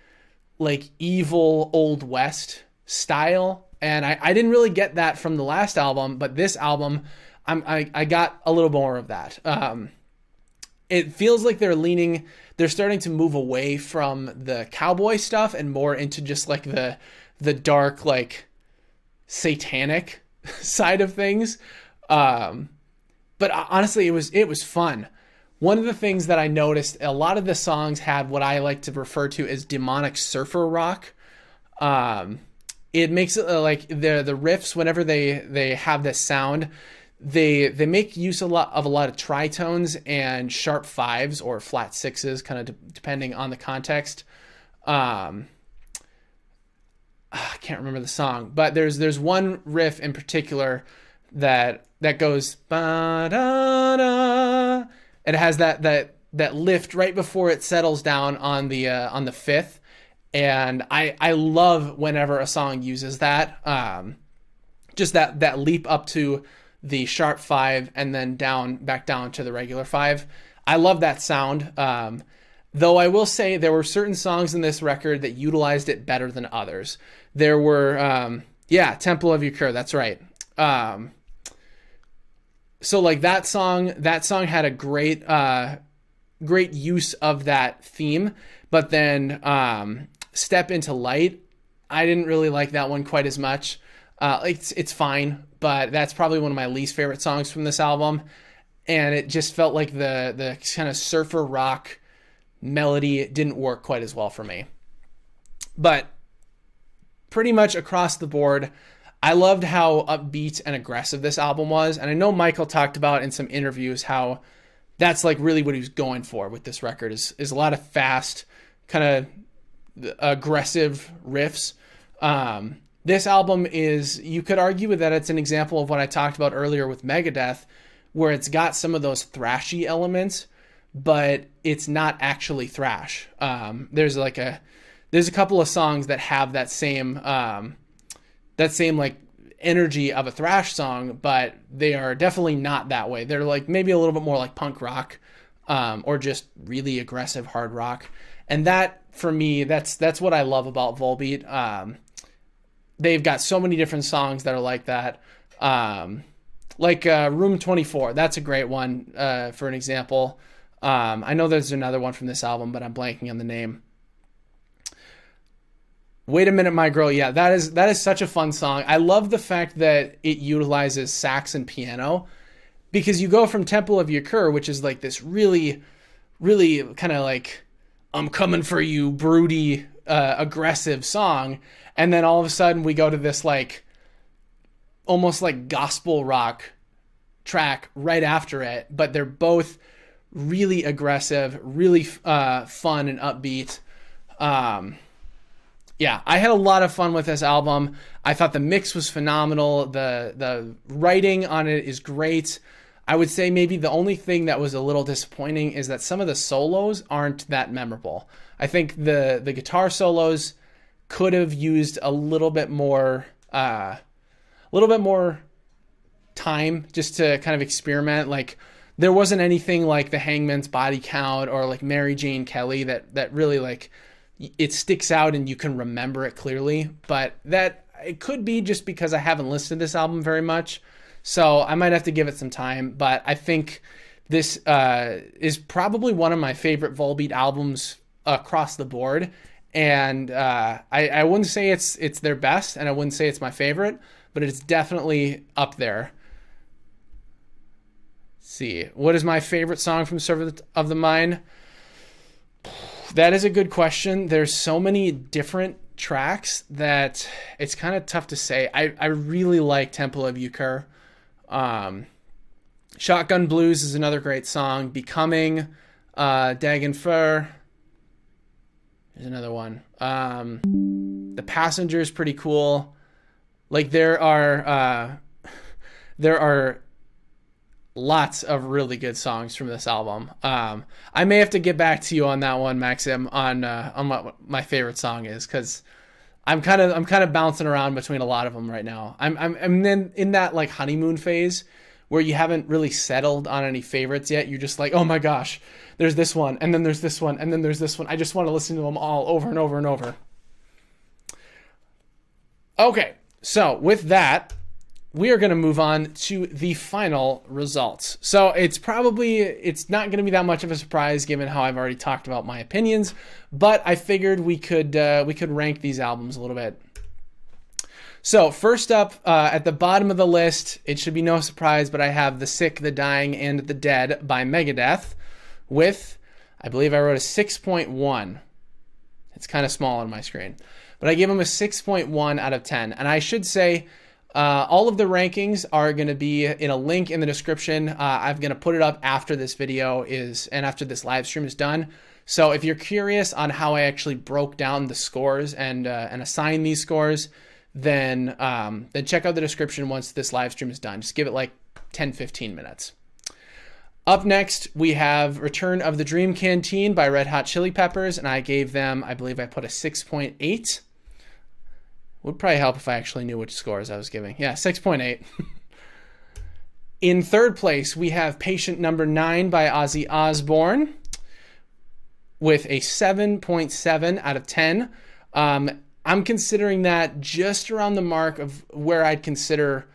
evil Old West style. And I didn't really get that from the last album, but this album, I got a little more of that. it feels like they're starting to move away from the cowboy stuff and more into just like the dark, like satanic side of things. But honestly, it was fun. One of the things that I noticed, a lot of the songs had what I like to refer to as demonic surfer rock. It makes it like the riffs, whenever they have this sound, they make use of a lot of tritones and sharp fives or flat sixes, kind of depending on the context. I can't remember the song, but there's one riff in particular that goes ba-da-da. It has that lift right before it settles down on the fifth, and I love whenever a song uses that. Just that leap up to the sharp five and then back down to the regular five. I love that sound. Though I will say there were certain songs in this record that utilized it better than others. There were, Temple of Ykur, that's right. So like that song had a great use of that theme, but then Step Into Light, I didn't really like that one quite as much. It's fine, but that's probably one of my least favorite songs from this album. And it just felt like the kind of surfer rock melody didn't work quite as well for me. But pretty much across the board, I loved how upbeat and aggressive this album was. And I know Michael talked about in some interviews how that's like really what he was going for with this record is a lot of fast, kind of aggressive riffs. This album you could argue that it's an example of what I talked about earlier with Megadeth, where it's got some of those thrashy elements, but it's not actually thrash. There's a couple of songs that have that same like energy of a thrash song, but they are definitely not that way. They're like maybe a little bit more like punk rock, or just really aggressive hard rock. And that, for me, that's what I love about Volbeat. They've got so many different songs that are like that. Like Room 24, that's a great one for an example. I know there's another one from this album, but I'm blanking on the name. Wait a Minute, My Girl. Yeah, that is such a fun song. I love the fact that it utilizes sax and piano, because you go from Temple of Ykur, which is like this really, really kind of like, I'm coming for you, broody, aggressive song. And then all of a sudden we go to this like almost like gospel rock track right after it, but they're both really aggressive, really fun and upbeat. Yeah, I had a lot of fun with this album. I thought the mix was phenomenal. The writing on it is great. I would say maybe the only thing that was a little disappointing is that some of the solos aren't that memorable. I think the guitar solos could have used a little bit more time just to kind of experiment. Like there wasn't anything like the Hangman's Body Count or like Mary Jane Kelly that really like it sticks out and you can remember it clearly. But that it could be just because I haven't listened to this album very much, so I might have to give it some time. But I think this is probably one of my favorite Volbeat albums across the board. And I wouldn't say it's their best, and I wouldn't say it's my favorite, but it's definitely up there. Let's see, what is my favorite song from Servant of the Mind? That is a good question. There's so many different tracks that it's kind of tough to say. I really like Temple of Ykur. Shotgun Blues is another great song. Becoming, Dagen Fur. There's another one. The Passenger is pretty cool. Like there are lots of really good songs from this album. I may have to get back to you on that one, Maxim, on what my favorite song is, because I'm kind of bouncing around between a lot of them right now. I'm then in that like honeymoon phase where you haven't really settled on any favorites yet. You're just like, oh my gosh, there's this one, and then there's this one, and then there's this one. I just want to listen to them all over and over and over. Okay, so with that, we are going to move on to the final results. So it's not going to be that much of a surprise given how I've already talked about my opinions, but I figured we could rank these albums a little bit. So first up, at the bottom of the list, it should be no surprise, but I have The Sick, The Dying, and The Dead by Megadeth with, I believe I wrote a 6.1. It's kind of small on my screen, but I gave them a 6.1 out of 10. And I should say, all of the rankings are going to be in a link in the description. I'm going to put it up after this video and after this live stream is done. So if you're curious on how I actually broke down the scores and assigned these scores, then check out the description once this live stream is done. Just give it like 10-15 minutes. Up next, we have Return of the Dream Canteen by Red Hot Chili Peppers, and I gave them, I believe I put a 6.8. Would probably help if I actually knew which scores I was giving. Yeah, 6.8. In third place, we have Patient Number 9 by Ozzy Osbourne with a 7.7 out of 10. I'm considering that just around the mark of where I'd consider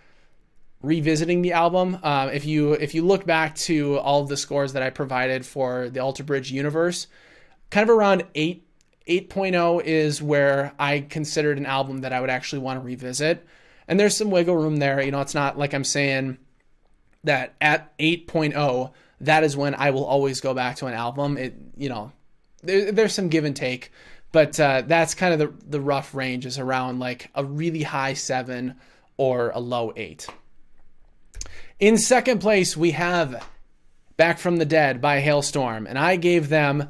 revisiting the album. If you look back to all of the scores that I provided for the Alter Bridge universe, kind of around 8.0 is where I considered an album that I would actually want to revisit. And there's some wiggle room there. You know, it's not like I'm saying that at 8.0, that is when I will always go back to an album. There's some give and take. But that's kind of the rough range, is around like a really high 7 or a low 8. In second place, we have Back from the Dead by Halestorm, and I gave them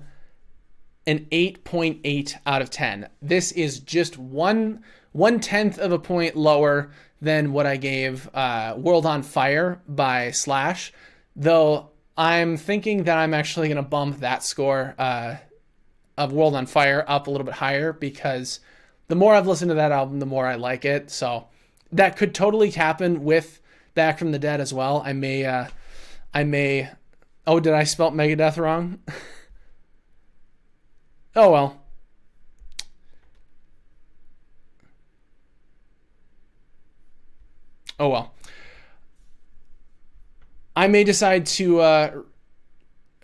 an 8.8 out of 10. This is just 1/10 of a point lower than what I gave World on Fire by Slash, though I'm thinking that I'm actually going to bump that score of World on Fire up a little bit higher, because the more I've listened to that album, the more I like it. So that could totally happen with Back from the Dead as well. I may, oh, did I spell Megadeth wrong? Oh, well. Oh, well. I may decide to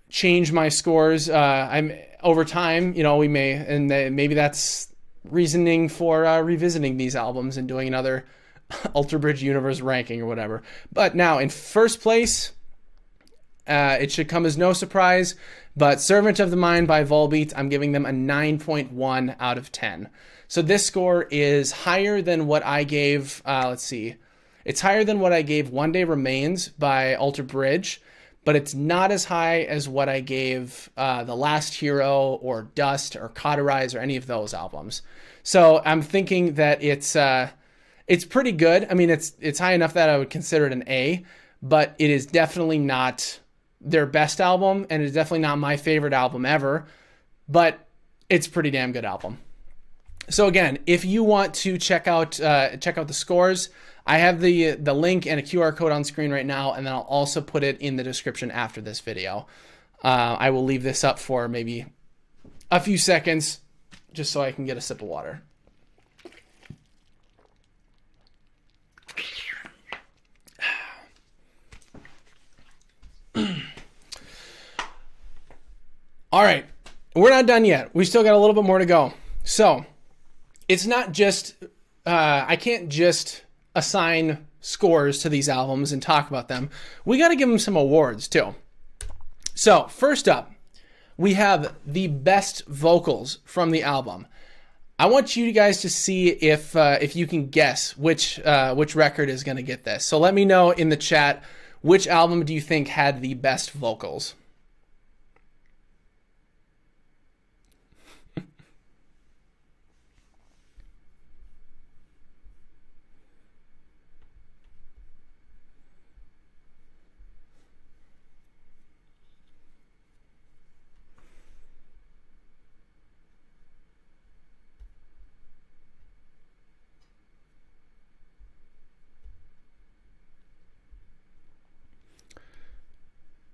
change my scores. Over time, we may, and maybe that's reasoning for revisiting these albums and doing another Alter Bridge universe ranking or whatever. But now in first place, it should come as no surprise, but Servant of the Mind by Volbeat, I'm giving them a 9.1 out of 10. So this score is higher than what I gave, let's see. It's higher than what I gave One Day Remains by Alter Bridge, but it's not as high as what I gave The Last Hero or Dust or Cauterize or any of those albums. So I'm thinking that it's pretty good. I mean, it's high enough that I would consider it an A, but it is definitely not their best album, and it's definitely not my favorite album ever, but it's a pretty damn good album. So again, if you want to check out the scores, I have the link and a QR code on screen right now, and then I'll also put it in the description after this video. I will leave this up for maybe a few seconds just so I can get a sip of water. All right, we're not done yet. We still got a little bit more to go. So it's not just, I can't just assign scores to these albums and talk about them. We got to give them some awards too. So first up, we have the best vocals from the album. I want you guys to see if you can guess which record is going to get this. So let me know in the chat, which album do you think had the best vocals?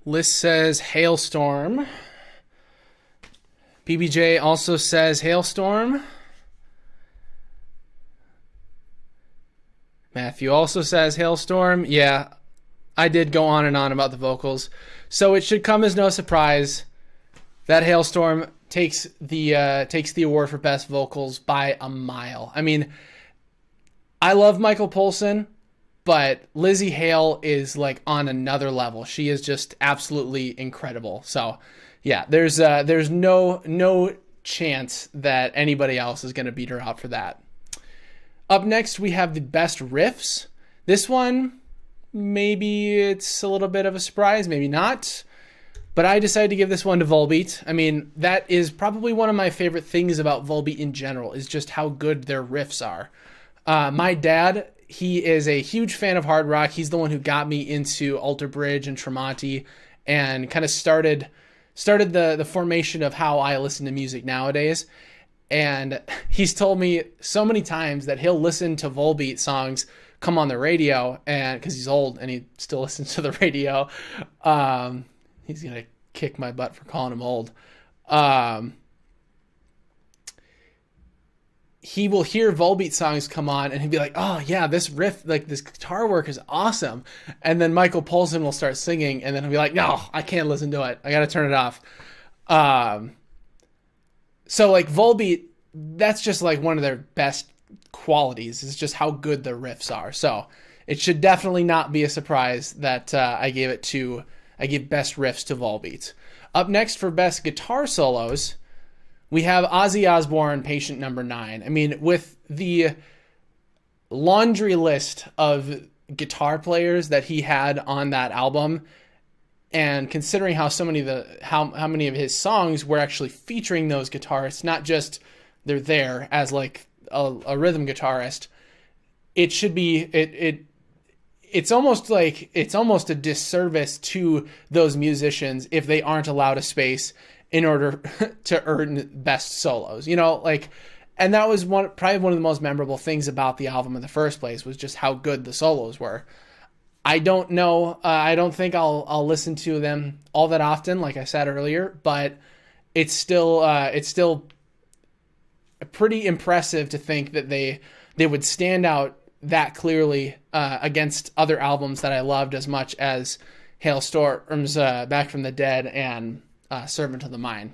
List says Halestorm. BBJ also says Halestorm. Man, nephew also says Hailstorm. Yeah, I did go on and on about the vocals. So it should come as no surprise that Hailstorm takes the award for best vocals by a mile. I mean, I love Michael Poulsen, but Lzzy Hale is like on another level. She is just absolutely incredible. So yeah, there's no chance that anybody else is going to beat her out for that. Up next, we have the best riffs. This one, maybe it's a little bit of a surprise, maybe not. But I decided to give this one to Volbeat. I mean, that is probably one of my favorite things about Volbeat in general, is just how good their riffs are. My dad, he is a huge fan of hard rock. He's the one who got me into Alter Bridge and Tremonti and kind of started the formation of how I listen to music nowadays. And he's told me so many times that he'll listen to Volbeat songs come on the radio, and because he's old and he still listens to the radio. He's going to kick my butt for calling him old. He will hear Volbeat songs come on and he'd be like, oh yeah, this riff, like this guitar work is awesome. And then Michael Poulsen will start singing and then he'll be like, no, I can't listen to it. I got to turn it off. So like Volbeat, that's just like one of their best qualities, is just how good the riffs are. So it should definitely not be a surprise that I give best riffs to Volbeat. Up next for best guitar solos, we have Ozzy Osbourne, Patient Number 9. I mean, with the laundry list of guitar players that he had on that album, and considering how many of his songs were actually featuring those guitarists, not just they're there as like a rhythm guitarist, it should be it's almost a disservice to those musicians if they aren't allowed a space in order to earn best solos, and that was probably one of the most memorable things about the album in the first place, was just how good the solos were. I don't know. I don't think I'll listen to them all that often, like I said earlier, but it's still pretty impressive to think that they would stand out that clearly against other albums that I loved as much as Hailstorm's Back from the Dead and Servant of the Mind.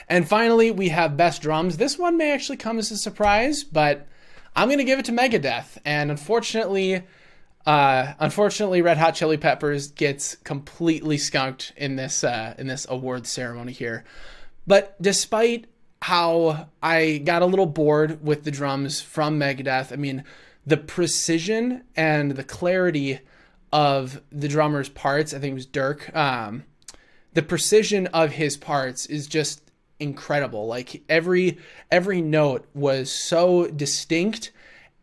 And finally, we have best drums. This one may actually come as a surprise, but I'm going to give it to Megadeth. And unfortunately, Red Hot Chili Peppers gets completely skunked in this awards ceremony here. But despite how I got a little bored with the drums from Megadeth, I mean, the precision and the clarity of the drummer's parts, I think it was Dirk, the precision of his parts is just incredible. Like every note was so distinct,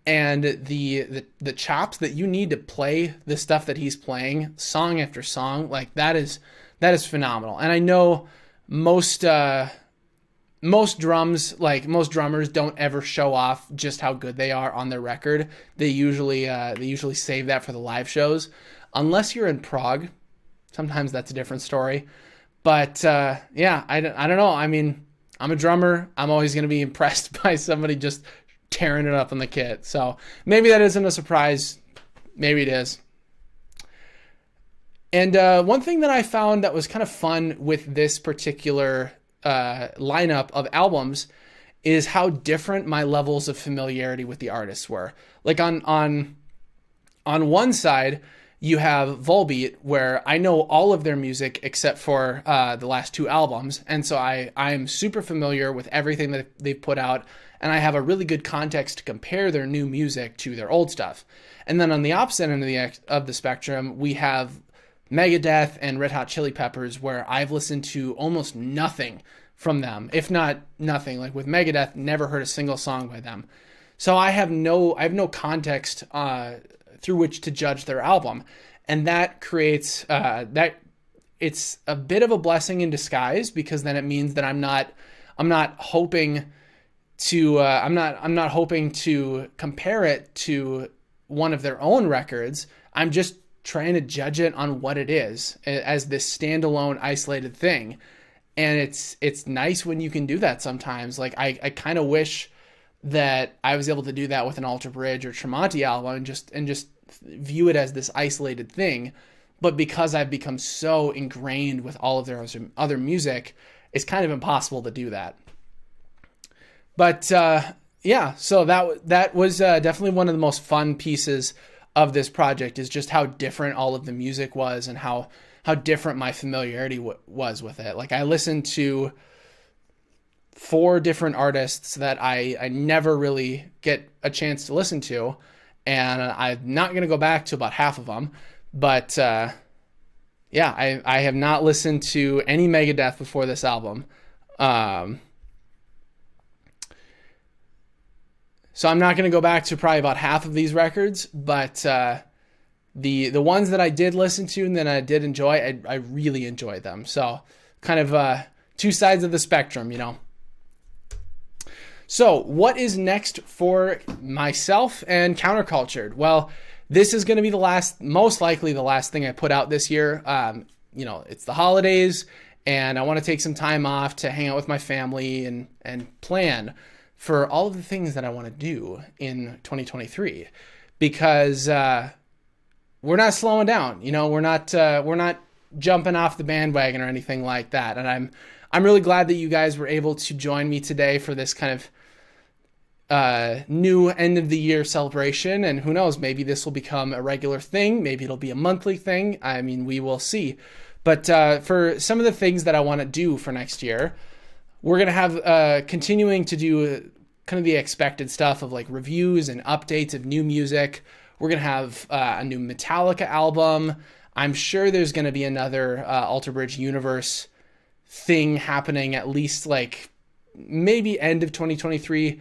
and the chops that you need to play the stuff that he's playing song after song, like that is phenomenal. And I know most drummers don't ever show off just how good they are on their record. They usually save that for the live shows, unless you're in Prague. Sometimes that's a different story. But yeah, I don't know. I mean, I'm a drummer. I'm always going to be impressed by somebody just tearing it up on the kit. So maybe that isn't a surprise. Maybe it is. And one thing that I found that was kind of fun with this particular lineup of albums is how different my levels of familiarity with the artists were. Like on one side, you have Volbeat, where I know all of their music except for the last two albums, and so I am super familiar with everything that they've put out, and I have a really good context to compare their new music to their old stuff. And then on the opposite end of the spectrum, we have Megadeth and Red Hot Chili Peppers, where I've listened to almost nothing from them, if not nothing. Like with Megadeth, never heard a single song by them. So I have no context through which to judge their album, and that creates that it's a bit of a blessing in disguise, because then it means that I'm not hoping to compare it to one of their own records. I'm just trying to judge it on what it is as this standalone isolated thing. And it's nice when you can do that sometimes. Like I kind of wish that I was able to do that with an Alter Bridge or Tremonti album and just view it as this isolated thing. But because I've become so ingrained with all of their other music, it's kind of impossible to do that. But yeah, so that was definitely one of the most fun pieces of this project, is just how different all of the music was and how different my familiarity was with it. Like, I listened to 4 different artists that I never really get a chance to listen to, and I'm not going to go back to about half of them. But yeah, I have not listened to any Megadeth before this album. So I'm not going to go back to probably about half of these records, but the ones that I did listen to and that I did enjoy, I really enjoyed them. So kind of 2 sides of the spectrum, you know. So what is next for myself and Countercultured? Well, this is going to be most likely the last thing I put out this year. You know, it's the holidays, and I want to take some time off to hang out with my family and plan for all of the things that I want to do in 2023, because we're not slowing down. You know, we're not jumping off the bandwagon or anything like that. And I'm really glad that you guys were able to join me today for this kind of new end of the year celebration. And who knows, maybe this will become a regular thing. Maybe it'll be a monthly thing. I mean, we will see. But for some of the things that I want to do for next year, we're going to have continuing to do kind of the expected stuff of like reviews and updates of new music. We're going to have a new Metallica album. I'm sure there's going to be another Alter Bridge Universe thing happening, at least like maybe end of 2023,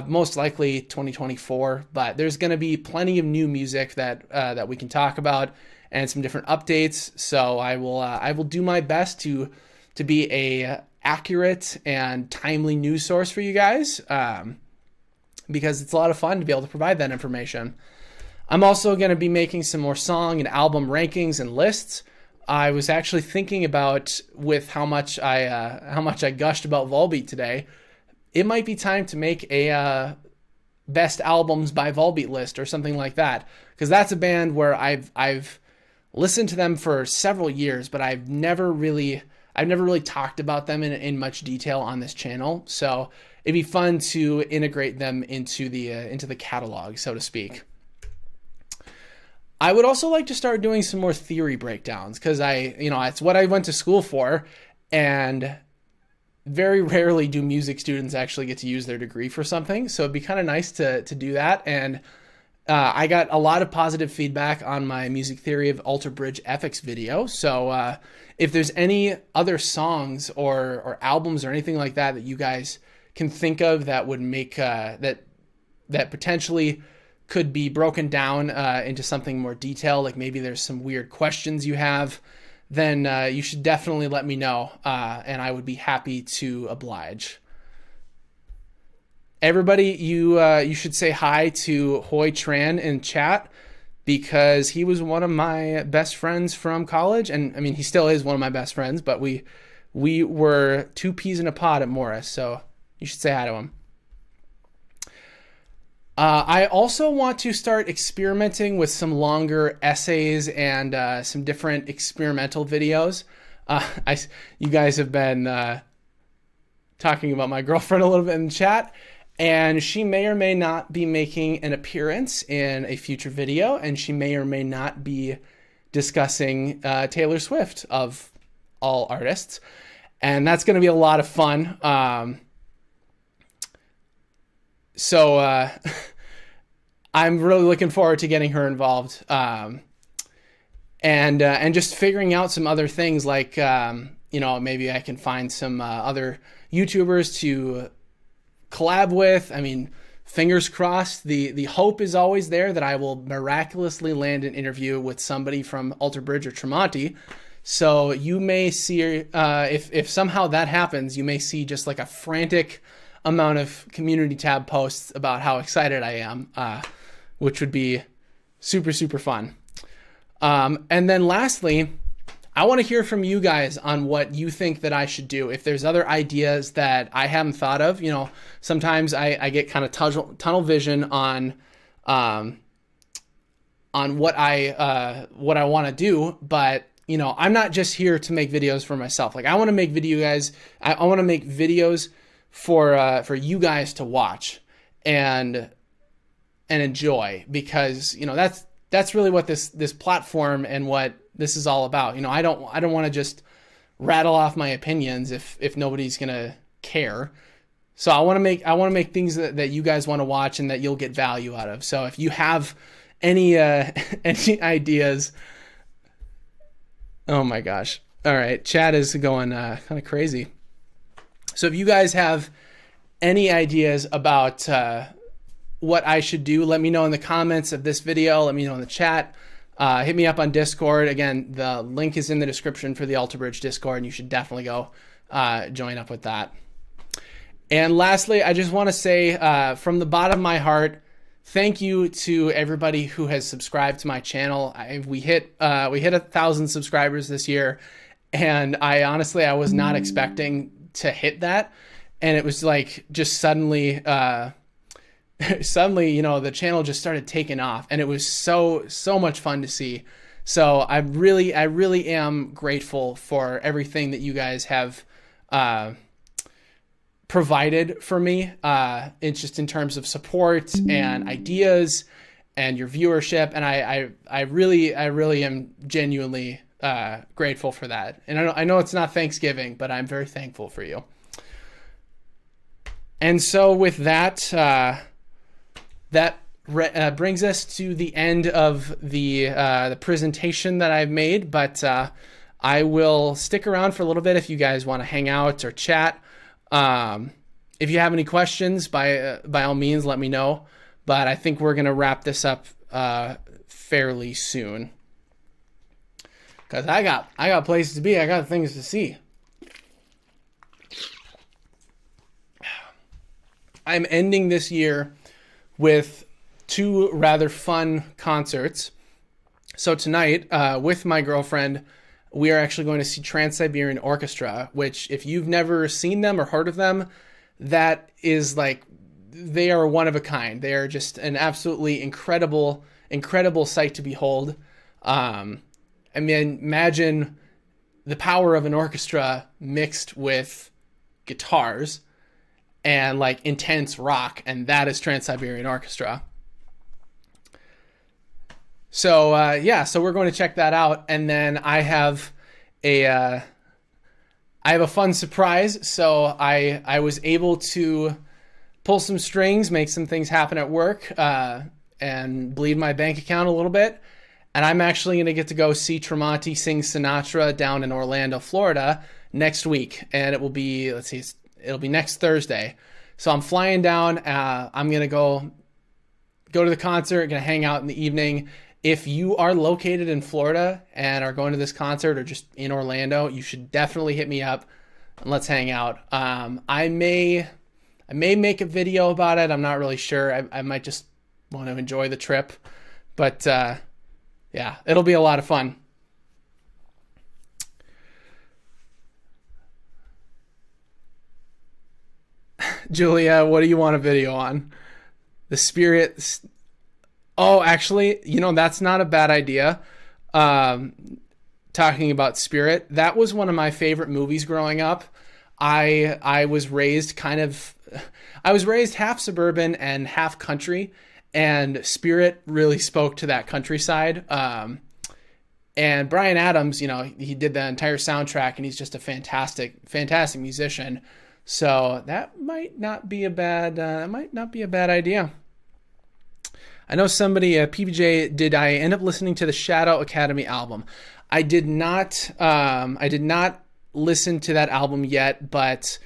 most likely 2024. But there's going to be plenty of new music that we can talk about, and some different updates. So I will do my best to be a accurate and timely news source for you guys, because it's a lot of fun to be able to provide that information. I'm also going to be making some more song and album rankings and lists. I was actually thinking about, with how much I gushed about Volbeat today, it might be time to make a best albums by Volbeat list or something like that, because that's a band where I've listened to them for several years, but I've never really talked about them in much detail on this channel. So it'd be fun to integrate them into the catalog, so to speak. I would also like to start doing some more theory breakdowns, because it's what I went to school for, and very rarely do music students actually get to use their degree for something. So it'd be kind of nice to do that. And I got a lot of positive feedback on my music theory of Alter Bridge FX video. So if there's any other songs or albums or anything like that you guys can think of that would make that potentially could be broken down into something more detailed, like maybe there's some weird questions you have, then you should definitely let me know, and I would be happy to oblige. Everybody, you should say hi to Hoy Tran in chat, because he was one of my best friends from college, and I mean, he still is one of my best friends, but we were 2 peas in a pod at Morris, so you should say hi to him. I also want to start experimenting with some longer essays and some different experimental videos. You guys have been talking about my girlfriend a little bit in the chat, and she may or may not be making an appearance in a future video, and she may or may not be discussing Taylor Swift, of all artists, and that's going to be a lot of fun. So I'm really looking forward to getting her involved, and just figuring out some other things, like maybe I can find some other YouTubers to collab with. I mean, fingers crossed. The hope is always there that I will miraculously land an interview with somebody from Alter Bridge or Tremonti. So you may see, if somehow that happens, you may see just like a frantic amount of community tab posts about how excited I am, which would be super, super fun. And then lastly, I want to hear from you guys on what you think that I should do. If there's other ideas that I haven't thought of, sometimes I get kind of tunnel vision on what I want to do, but I'm not just here to make videos for myself. Like I want to make I want to make videos for you guys to watch and enjoy, because that's really what this platform and what this is all about. I don't want to just rattle off my opinions if nobody's gonna care. So I want to make things that you guys want to watch and that you'll get value out of. So if you have any ideas, oh my gosh. All right. Chat is going kind of crazy. So if you guys have any ideas about what I should do, let me know in the comments of this video. Let me know in the chat. Hit me up on Discord. Again, the link is in the description for the Alter Bridge Discord, and you should definitely go join up with that. And lastly, I just want to say from the bottom of my heart, thank you to everybody who has subscribed to my channel. We hit 1,000 subscribers this year, and I was not expecting to hit that, and it was like just suddenly the channel just started taking off, and it was so much fun to see. So I really am grateful for everything that you guys have provided for me. It's just in terms of support and ideas and your viewership, and I really am genuinely grateful for that. And I know it's not Thanksgiving, but I'm very thankful for you. And so with that, brings us to the end of the presentation that I've made, but I will stick around for a little bit if you guys want to hang out or chat. If you have any questions, by all means, let me know. But I think we're going to wrap this up fairly soon, because I got places to be. I got things to see. I'm ending this year with 2 rather fun concerts. So tonight, with my girlfriend, we are actually going to see Trans-Siberian Orchestra, which if you've never seen them or heard of them, that is like, they are one of a kind. They are just an absolutely incredible sight to behold. I mean, imagine the power of an orchestra mixed with guitars and like intense rock, and that is Trans-Siberian Orchestra. So so we're going to check that out, and then I have a fun surprise. So I was able to pull some strings, make some things happen at work, and bleed my bank account a little bit. And I'm actually going to get to go see Tremonti sing Sinatra down in Orlando, Florida next week, and it will be it'll be next Thursday. So I'm flying down. I'm going to go to the concert, going to hang out in the evening. If you are located in Florida and are going to this concert or just in Orlando, you should definitely hit me up and let's hang out. I may make a video about it. I'm not really sure. I might just want to enjoy the trip, but yeah, it'll be a lot of fun. Julia, what do you want a video on? The Spirit. Oh, actually, that's not a bad idea. Talking about Spirit, that was one of my favorite movies growing up. I was raised half suburban and half country, and Spirit really spoke to that countryside. And Bryan Adams, he did the entire soundtrack, and he's just a fantastic musician. So that might not be a bad idea. I know somebody, PBJ, did I end up listening to the Shadow Academy album? I did not. I did not listen to that album yet, but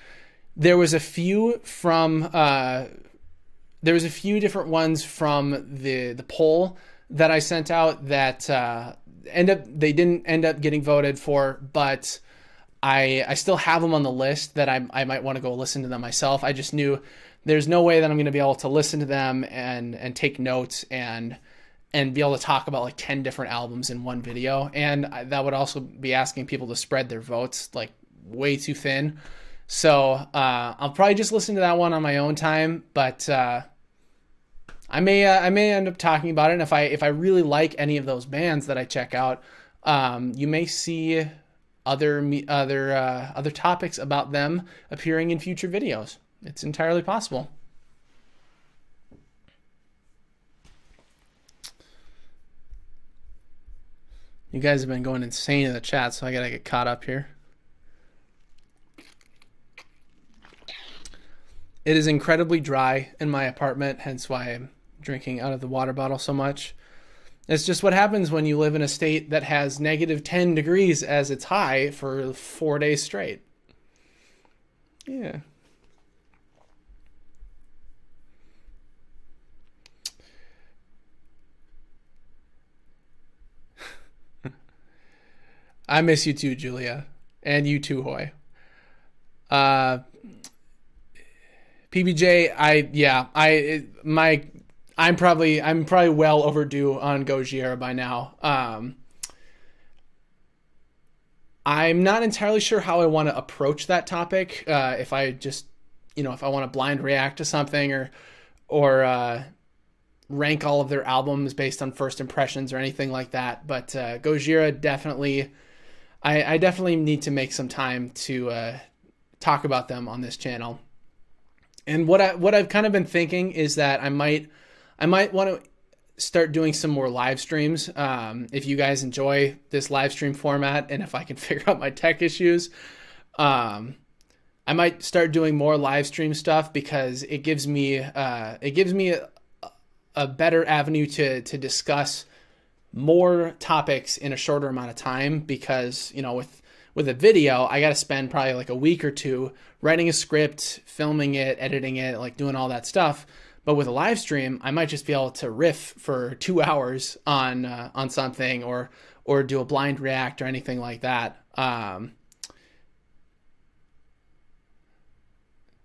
there was a few from. There was a few different ones from the poll that I sent out that they didn't end up getting voted for, but I still have them on the list that I might want to go listen to them myself. I just knew there's no way that I'm going to be able to listen to them and take notes and and be able to talk about like 10 different albums in one video. And that would also be asking people to spread their votes like way too thin. So I'll probably just listen to that one on my own time, but I may end up talking about it. And if I really like any of those bands that I check out, you may see other topics about them appearing in future videos. It's entirely possible. You guys have been going insane in the chat, so I gotta get caught up here. It is incredibly dry in my apartment, hence why I'm drinking out of the water bottle so much. It's just what happens when you live in a state that has negative 10 degrees as its high for 4 days straight. Yeah. I miss you too, Julia. And you too, Hoy. PBJ, I'm probably well overdue on Gojira by now. I'm not entirely sure how I want to approach that topic. If I just, if I want to blind react to something or rank all of their albums based on first impressions or anything like that. But Gojira definitely, I definitely need to make some time to talk about them on this channel. And what I've kind of been thinking is that I might want to start doing some more live streams. If you guys enjoy this live stream format, and if I can figure out my tech issues, I might start doing more live stream stuff because it gives me a better avenue to discuss more topics in a shorter amount of time. Because with a video, I got to spend probably like a week or two writing a script, filming it, editing it, like doing all that stuff. But with a live stream, I might just be able to riff for 2 hours on something or do a blind react or anything like that.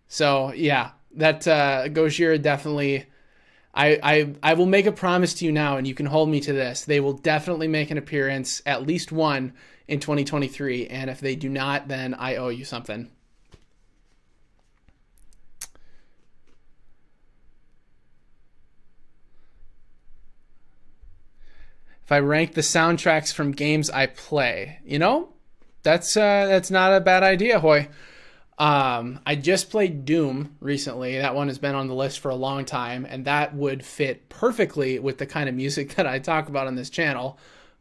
So yeah, that Gojira definitely. I will make a promise to you now, and you can hold me to this. They will definitely make an appearance, at least one, in 2023. And if they do not, then I owe you something. If I rank the soundtracks from games I play, that's not a bad idea, Hoy. I just played Doom recently. That one has been on the list for a long time, and that would fit perfectly with the kind of music that I talk about on this channel.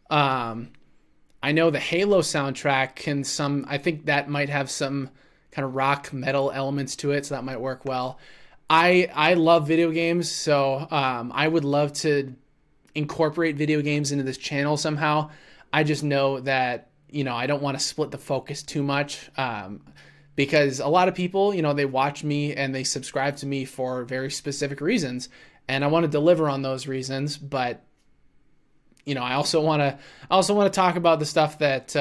I know the Halo soundtrack I think that might have some kind of rock metal elements to it, so that might work well. I love video games, so I would love to incorporate video games into this channel somehow. I just know that, I don't want to split the focus too much. Because a lot of people, they watch me and they subscribe to me for very specific reasons, and I want to deliver on those reasons. But I also want to talk about the stuff that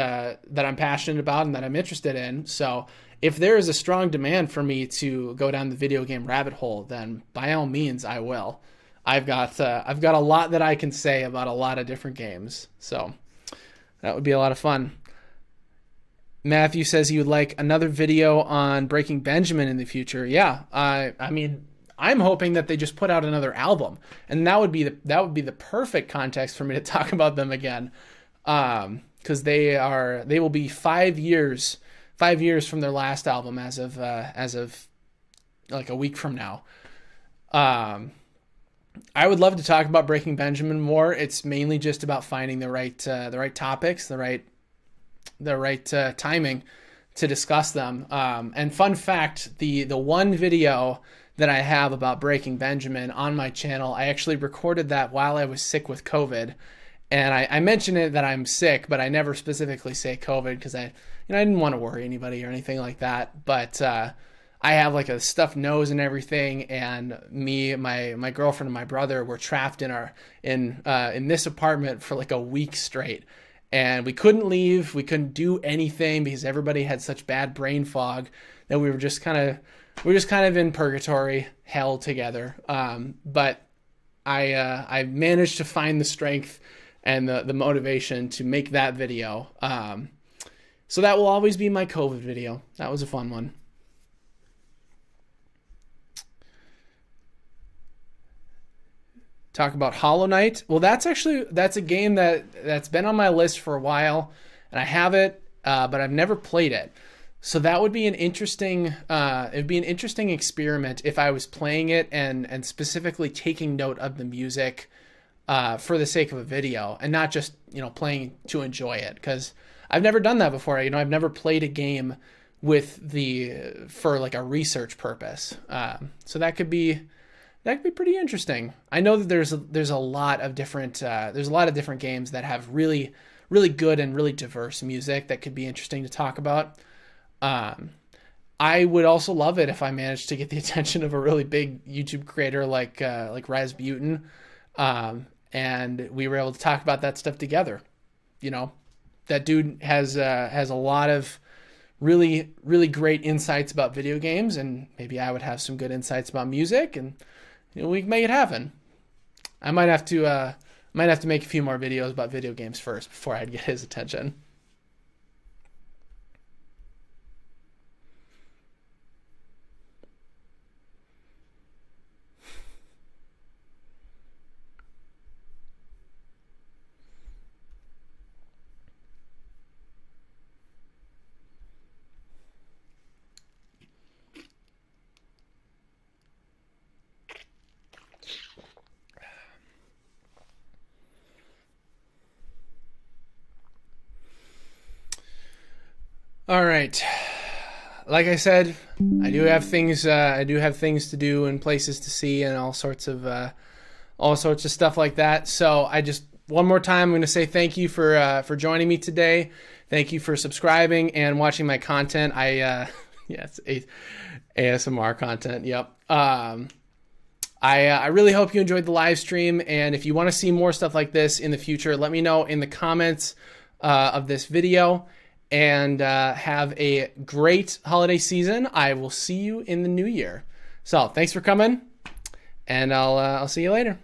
I'm passionate about and that I'm interested in. So if there is a strong demand for me to go down the video game rabbit hole, then by all means I will. I've got a lot that I can say about a lot of different games, so that would be a lot of fun. Matthew says he would like another video on Breaking Benjamin in the future. Yeah, I mean, I'm hoping that they just put out another album, and that would be the perfect context for me to talk about them again, because they will be 5 years from their last album as of like a week from now. I would love to talk about Breaking Benjamin more. It's mainly just about finding the right topics, the right timing to discuss them. And fun fact, the one video that I have about Breaking Benjamin on my channel, I actually recorded that while I was sick with COVID. And I mentioned it that I'm sick, but I never specifically say COVID because I didn't want to worry anybody or anything like that. But I have like a stuffed nose and everything, and my girlfriend and my brother were trapped in this apartment for like a week straight. And we couldn't leave. We couldn't do anything because everybody had such bad brain fog that we were just kind of in purgatory hell together. But I managed to find the strength and the motivation to make that video. So that will always be my COVID video. That was a fun one. Talk about Hollow Knight. Well, that's a game that's been on my list for a while, and I have it, but I've never played it. So that would be an interesting it'd be an interesting experiment if I was playing it and specifically taking note of the music for the sake of a video, and not just, playing to enjoy it, because I've never done that before. I've never played a game for like a research purpose. So that could be pretty interesting. I know that there's a lot of different games that have really, really good and really diverse music that could be interesting to talk about. I would also love it if I managed to get the attention of a really big YouTube creator like Rasputin, and we were able to talk about that stuff together. That dude has a lot of really, really great insights about video games, and maybe I would have some good insights about music, and we can make it happen. I might have to make a few more videos about video games first before I'd get his attention. All right. Like I said, I do have things to do and places to see and all sorts of stuff like that. So one more time, I'm going to say thank you for joining me today. Thank you for subscribing and watching my content. It's ASMR content. Yep. I really hope you enjoyed the live stream, and if you want to see more stuff like this in the future, let me know in the comments of this video. And have a great holiday season. I will see you in the new year. So thanks for coming, and I'll see you later.